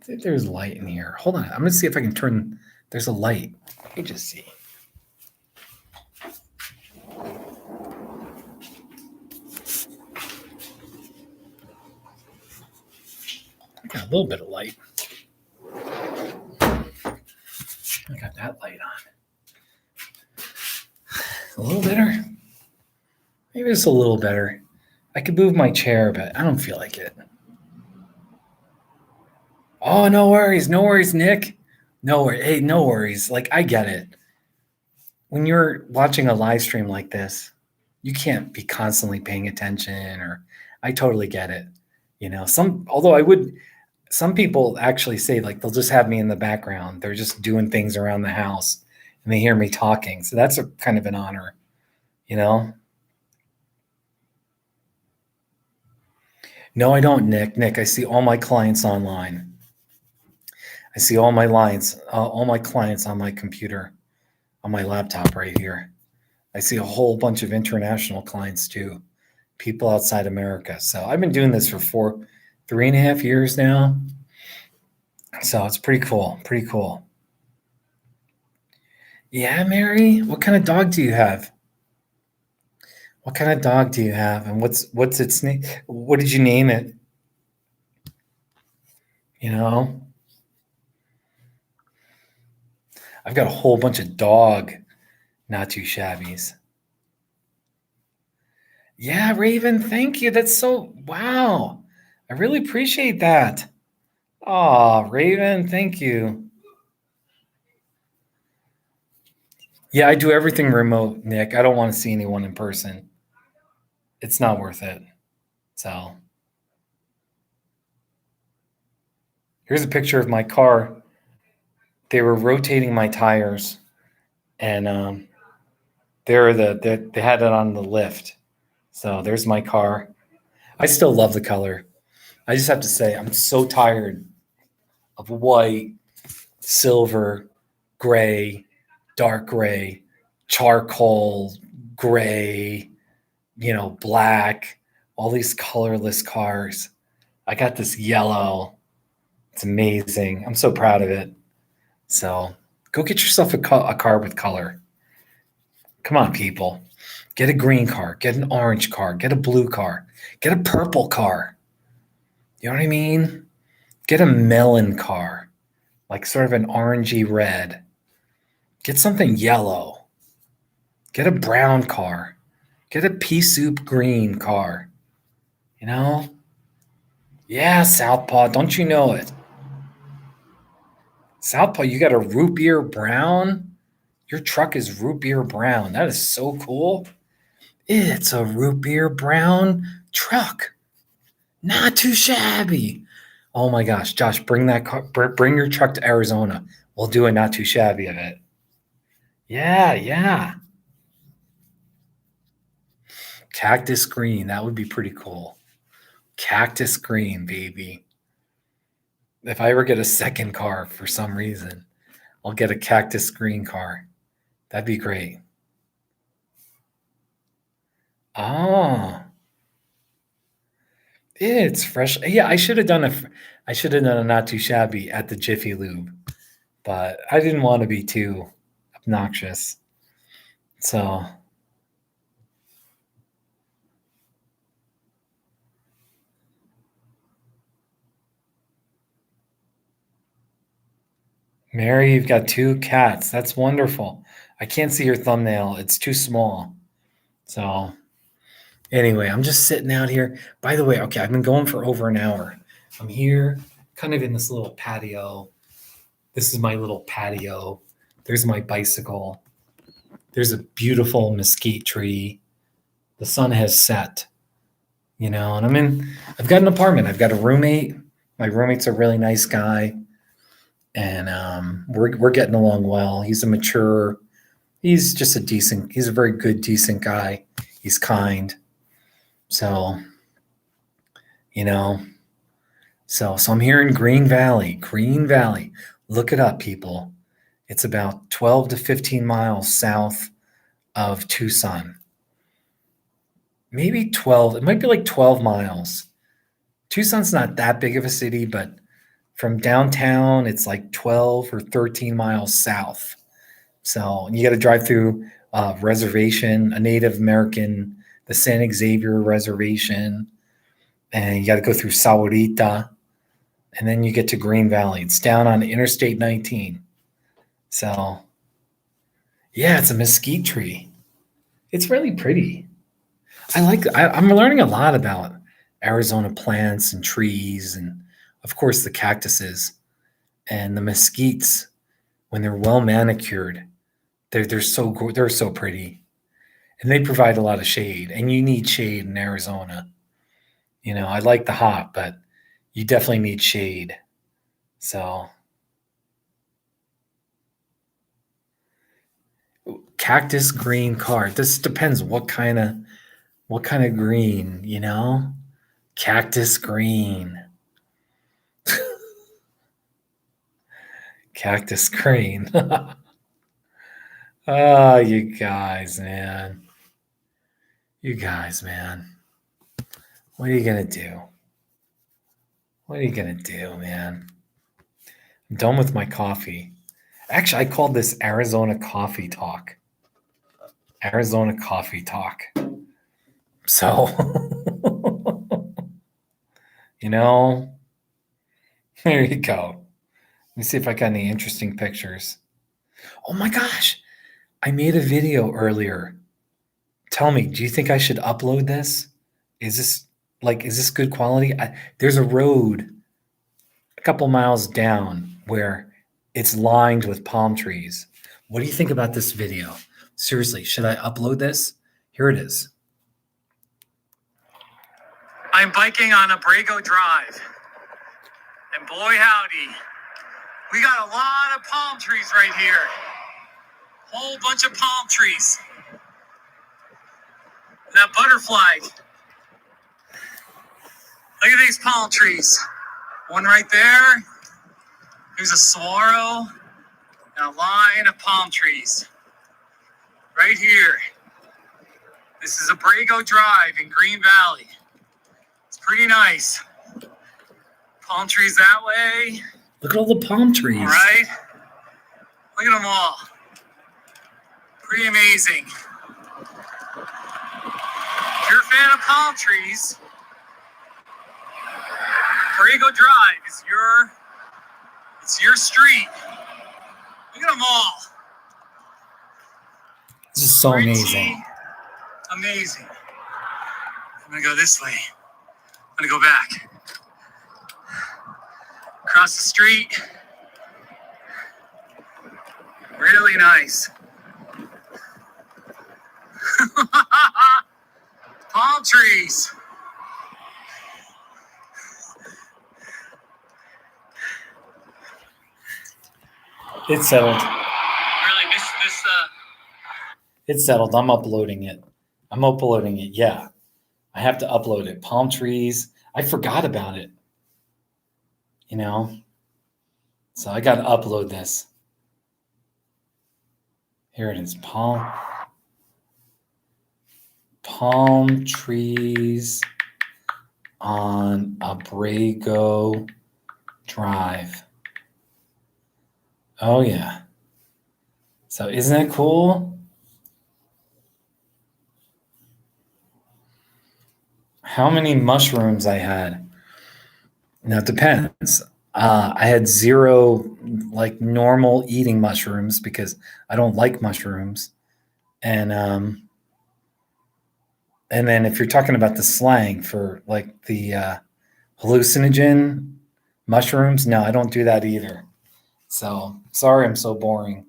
I think there's light in here. Hold on. I'm going to see if I can turn. There's a light. Let me just see. I got a little bit of light. I got that light on. A little better. Maybe it's a little better. I could move my chair, but I don't feel like it. Oh, no worries. No worries, Nick. No worries. Hey, no worries. Like, I get it. When you're watching a live stream like this, you can't be constantly paying attention, or I totally get it. Some people actually say, like, they'll just have me in the background. They're just doing things around the house and they hear me talking. So that's a kind of an honor, No, I don't, Nick. Nick, I see all my clients online. I see all my clients on my computer, on my laptop right here. I see a whole bunch of international clients too, people outside America. So I've been doing this for 3.5 years now. So it's pretty cool. Pretty cool. Yeah, Mary, what kind of dog do you have? What kind of dog do you have? And what's its name? What did you name it? I've got a whole bunch of dog not too shabbies. Yeah, Raven, thank you. That's so, wow. I really appreciate that. Oh, Raven, thank you. Yeah, I do everything remote, Nick. I don't want to see anyone in person. It's not worth it. So here's a picture of my car. They were rotating my tires, and they had it on the lift. So there's my car. I still love the color. I just have to say, I'm so tired of white, silver, gray, dark gray, charcoal, gray, black, all these colorless cars. I got this yellow. It's amazing. I'm so proud of it. So go get yourself a car with color. Come on, people. Get a green car. Get an orange car. Get a blue car. Get a purple car. You know what I mean? Get a melon car, like sort of an orangey red. Get something yellow. Get a brown car. Get a pea soup green car. Yeah, Southpaw, don't you know it? Southpaw, you got a root beer brown? Your truck is root beer brown. That is so cool. It's a root beer brown truck. Not too shabby. Oh my gosh, Josh, bring that car, bring your truck to Arizona. We'll do a not too shabby of it. Yeah, yeah. Cactus green. That would be pretty cool. Cactus green, baby. If I ever get a second car for some reason, I'll get a cactus green car. That'd be great. Oh, it's fresh. Yeah, I should have done a not too shabby at the Jiffy Lube, but I didn't want to be too obnoxious. So, Mary, you've got two cats. That's wonderful. I can't see your thumbnail. It's too small. So, anyway, I'm just sitting out here. By the way, okay, I've been going for over an hour. I'm here kind of in this little patio. This is my little patio. There's my bicycle. There's a beautiful mesquite tree. The sun has set, and I've got an apartment. I've got a roommate. My roommate's a really nice guy. And we're getting along well. He's he's a very good, decent guy. He's kind. So, you know, so I'm here in Green Valley. Look it up, people. It's about 12 to 15 miles south of Tucson. Maybe 12. It might be like 12 miles. Tucson's not that big of a city, but from downtown, it's like 12 or 13 miles south. So you got to drive through a reservation, a Native American, the San Xavier Reservation, and you got to go through Saguarita, and then you get to Green Valley. It's down on Interstate 19. So, yeah, it's a mesquite tree. It's really pretty. I'm learning a lot about Arizona plants and trees, and of course the cactuses and the mesquites when they're well manicured. They're so pretty, and they provide a lot of shade. And you need shade in Arizona. I like the hot, but you definitely need shade. So, cactus green car. This depends what kind of green. Cactus green. Cactus green. Oh, you guys, man. You guys, man. What are you going to do? What are you going to do, man? I'm done with my coffee. Actually, I called this Arizona Coffee Talk. Arizona Coffee Talk. So, there you go. Let me see if I got any interesting pictures. Oh my gosh. I made a video earlier. Tell me, do you think I should upload this? Is this good quality? There's a road a couple miles down where it's lined with palm trees. What do you think about this video? Seriously, should I upload this? Here it is. I'm biking on Abrego Drive. And boy howdy, we got a lot of palm trees right here. Whole bunch of palm trees. That butterfly. Look at these palm trees. One right there. There's a saguaro and a line of palm trees. Right here. This is Abrego Drive in Green Valley. It's pretty nice. Palm trees that way. Look at all the palm trees. All right. Look at them all. Pretty amazing. If you're a fan of palm trees, Abrego Drive is your street. Look at them all. This is so amazing. Amazing. I'm gonna go this way. I'm gonna go back. Across the street. Really nice. Palm trees. It's settled. Really, this It's settled. I'm uploading it. Yeah. I have to upload it. Palm trees. I forgot about it. So I got to upload this. Here it is. Palm trees on Abrego Drive. Oh, yeah. So isn't it cool? How many mushrooms I had? Now, it depends. I had 0 like normal eating mushrooms because I don't like mushrooms. And then if you're talking about the slang for like the hallucinogen mushrooms, no, I don't do that either. So sorry, I'm so boring.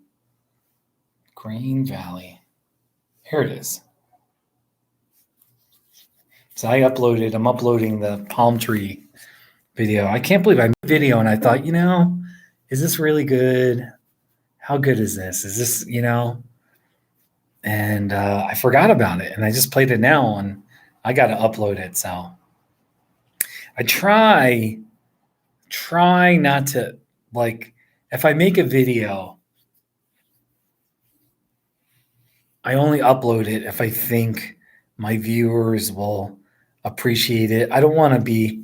Green Valley. Here it is. So I'm uploading the palm tree video. I can't believe I made a video and I thought, is this really good? How good is this? Is this, And I forgot about it and I just played it now and I got to upload it. So I try not to, like, if I make a video, I only upload it if I think my viewers will appreciate it. I don't want to be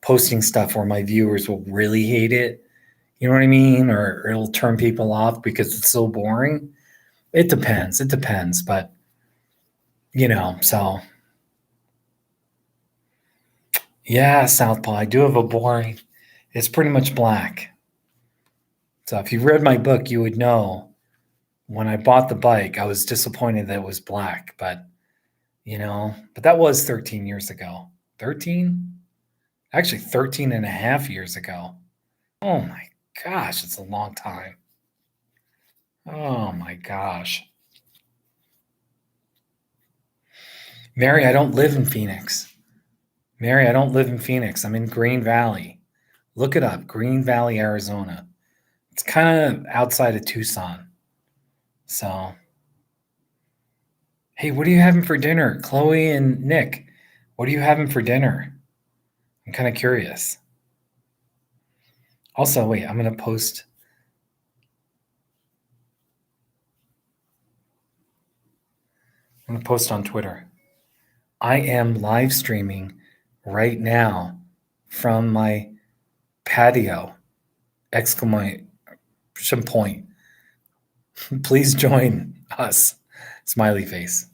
posting stuff where my viewers will really hate it. You know what I mean? Or it'll turn people off because it's so boring. It depends. But, so. Yeah, Southpaw. I do have a boring. It's pretty much black. So if you read my book, you would know when I bought the bike, I was disappointed that it was black. But, but that was 13 years ago. 13? Actually, 13 and a half years ago. Oh my gosh, it's a long time. Oh my gosh. Mary, I don't live in Phoenix. I'm in Green Valley. Look it up, Green Valley, Arizona. It's kind of outside of Tucson. So, hey, what are you having for dinner? Chloe and Nick, what are you having for dinner? I'm kind of curious. Also, wait, I'm going to post. I'm going to post on Twitter. I am live streaming right now from my patio! Exclamation point. Please join us. Smiley face.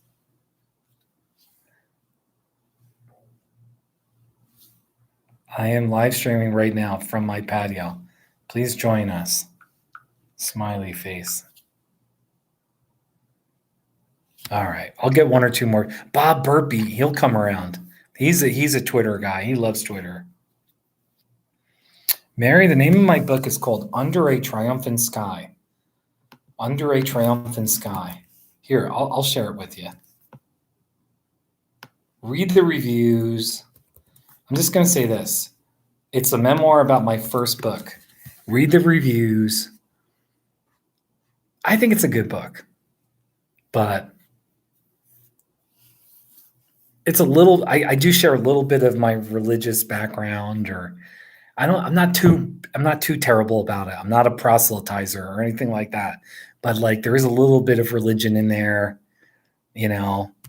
I am live streaming right now from my patio. Please join us. Smiley face. All right. I'll get 1 or 2 more. Bob Burpee, he'll come around. He's a Twitter guy. He loves Twitter. Mary, the name of my book is called Under a Triumphant Sky. Under a Triumphant Sky. Here, I'll share it with you. Read the reviews. I'm just going to say this. It's a memoir about my first book. Read the reviews. I think it's a good book. But it's a little, I do share a little bit of my religious background, or I'm not too terrible about it. I'm not a proselytizer or anything like that. But like there is a little bit of religion in there, and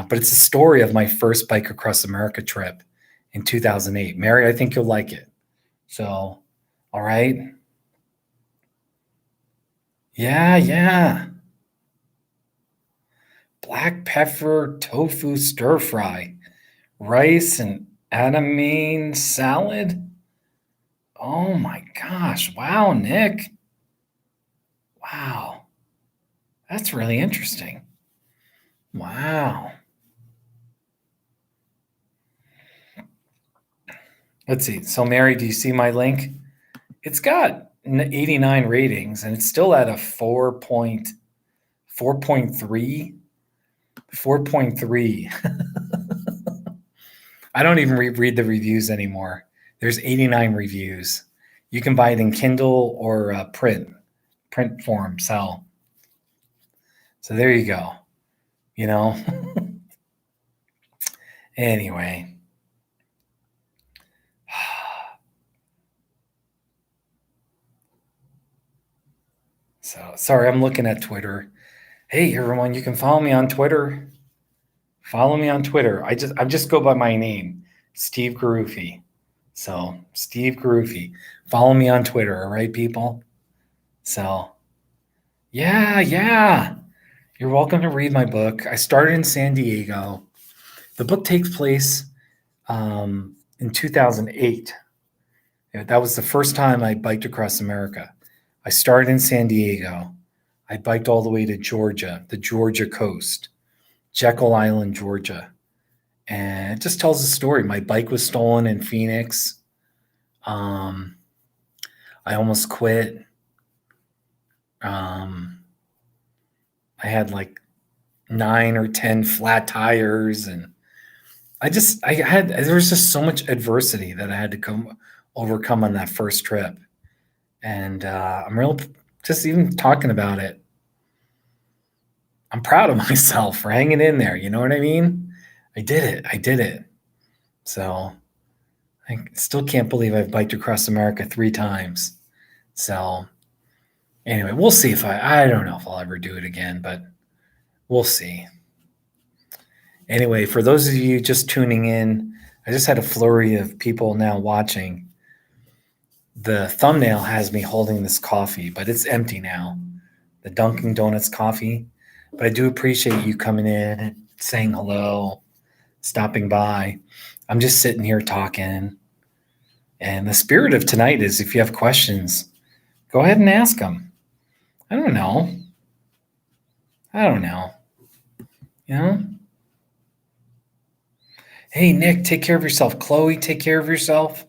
but it's a story of my first Bike Across America trip in 2008. Mary, I think you'll like it. So, all right. Yeah. Black pepper tofu stir fry, rice and edamame salad. Oh my gosh. Wow, Nick. Wow. That's really interesting. Wow. Let's see. So, Mary, do you see my link? It's got 89 ratings and it's still at a 4.3. 4.3. I don't even read the reviews anymore. There's 89 reviews. You can buy it in Kindle or print form. So So there you go. You know? Anyway. So sorry, I'm looking at Twitter. Hey everyone, you can follow me on Twitter. Follow me on Twitter. I just go by my name, Steve Garuffi. So Steve Garuffi. Follow me on Twitter, all right, people? So yeah. You're welcome to read my book. I started in San Diego. The book takes place in 2008. That was the first time I biked across America. I started in San Diego. I biked all the way to Georgia, the Georgia coast, Jekyll Island, Georgia. And it just tells a story. My bike was stolen in Phoenix. I almost quit. I had like 9 or 10 flat tires, and there was just so much adversity that I had to overcome on that first trip. And I'm real, just even talking about it, I'm proud of myself for hanging in there. You know what I mean? I did it. So I still can't believe I've biked across America 3 times. So anyway, we'll see if I don't know if I'll ever do it again, but we'll see. Anyway, for those of you just tuning in, I just had a flurry of people now watching. The thumbnail has me holding this coffee, but it's empty now. The Dunkin' Donuts coffee. But I do appreciate you coming in, saying hello, stopping by. I'm just sitting here talking. And the spirit of tonight is, if you have questions, go ahead and ask them. I don't know. You know? Hey, Nick, take care of yourself. Chloe, take care of yourself.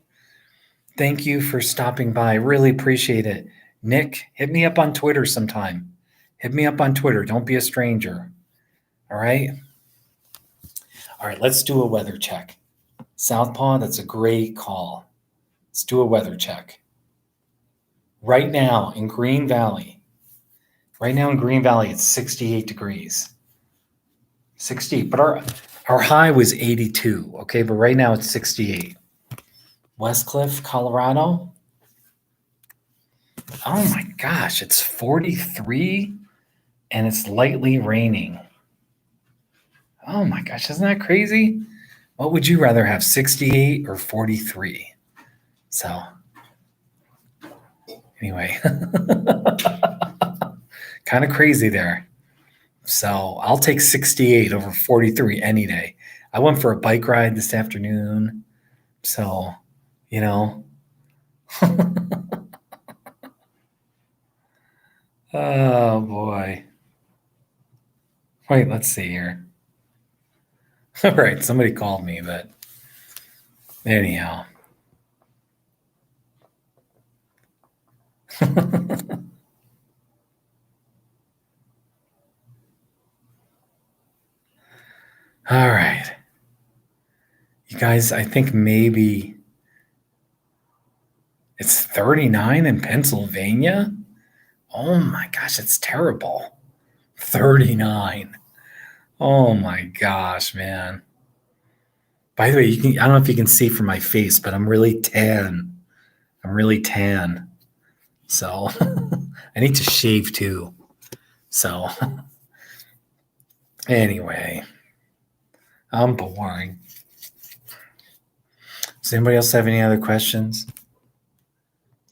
Thank you for stopping by. Really appreciate it. Nick, hit me up on Twitter sometime. Hit me up on Twitter. Don't be a stranger. All right? All right, let's do a weather check. Southpaw, that's a great call. Let's do a weather check. Right now in Green Valley, it's 68 degrees. 68, but our high was 82, okay? But right now it's 68. Westcliff, Colorado. Oh my gosh, it's 43 and it's lightly raining. Oh my gosh, isn't that crazy? What would you rather have, 68 or 43? So, anyway, kind of crazy there. So, I'll take 68 over 43 any day. I went for a bike ride this afternoon. So, you know. Oh boy. Wait, let's see here. All right, somebody called me, but anyhow. All right. You guys, I think maybe it's 39 in Pennsylvania. Oh my gosh, it's terrible. 39. Oh my gosh, man. By the way, I don't know if you can see from my face, but I'm really tan. So I need to shave too. So anyway, I'm boring. Does anybody else have any other questions?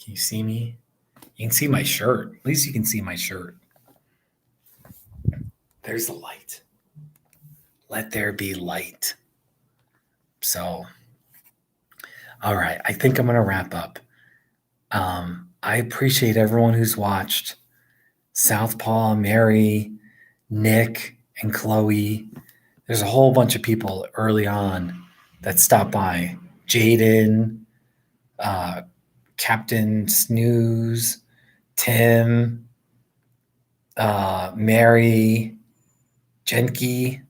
Can you see me? You can see my shirt. At least you can see my shirt. There's the light. Let there be light. So, all right. I think I'm going to wrap up. I appreciate everyone who's watched. Southpaw, Mary, Nick, and Chloe. There's a whole bunch of people early on that stopped by. Jaden, Captain Snooze, Tim, Mary, Jenke,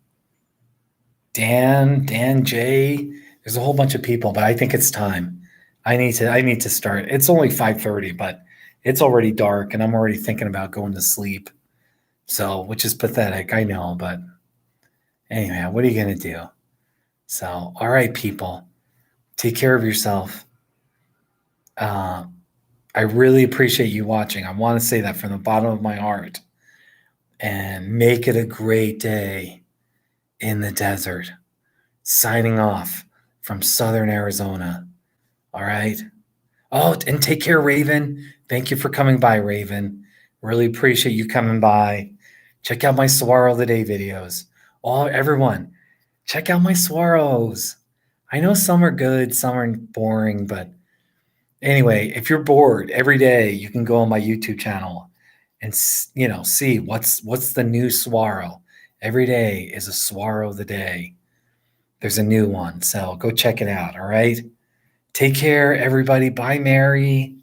Dan J. There's a whole bunch of people, but I think it's time. I need to start. It's only 5:30, but it's already dark, and I'm already thinking about going to sleep. So, which is pathetic, I know, but anyway, what are you going to do? So, all right, people, take care of yourself. I really appreciate you watching. I want to say that from the bottom of my heart. And make it a great day in the desert. Signing off from Southern Arizona. All right. Oh, and take care, Raven. Thank you for coming by, Raven. Really appreciate you coming by. Check out my Saguaro of the Day videos. Oh, everyone, check out my Saguaros. I know some are good, some are boring, but anyway, if you're bored every day, you can go on my YouTube channel and see what's the new Saguaro. Every day is a Saguaro of the Day. There's a new one, so go check it out. All right. Take care, everybody. Bye, Mary.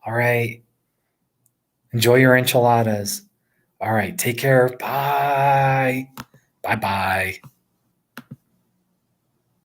All right. Enjoy your enchiladas. All right. Take care. Bye. Bye-bye.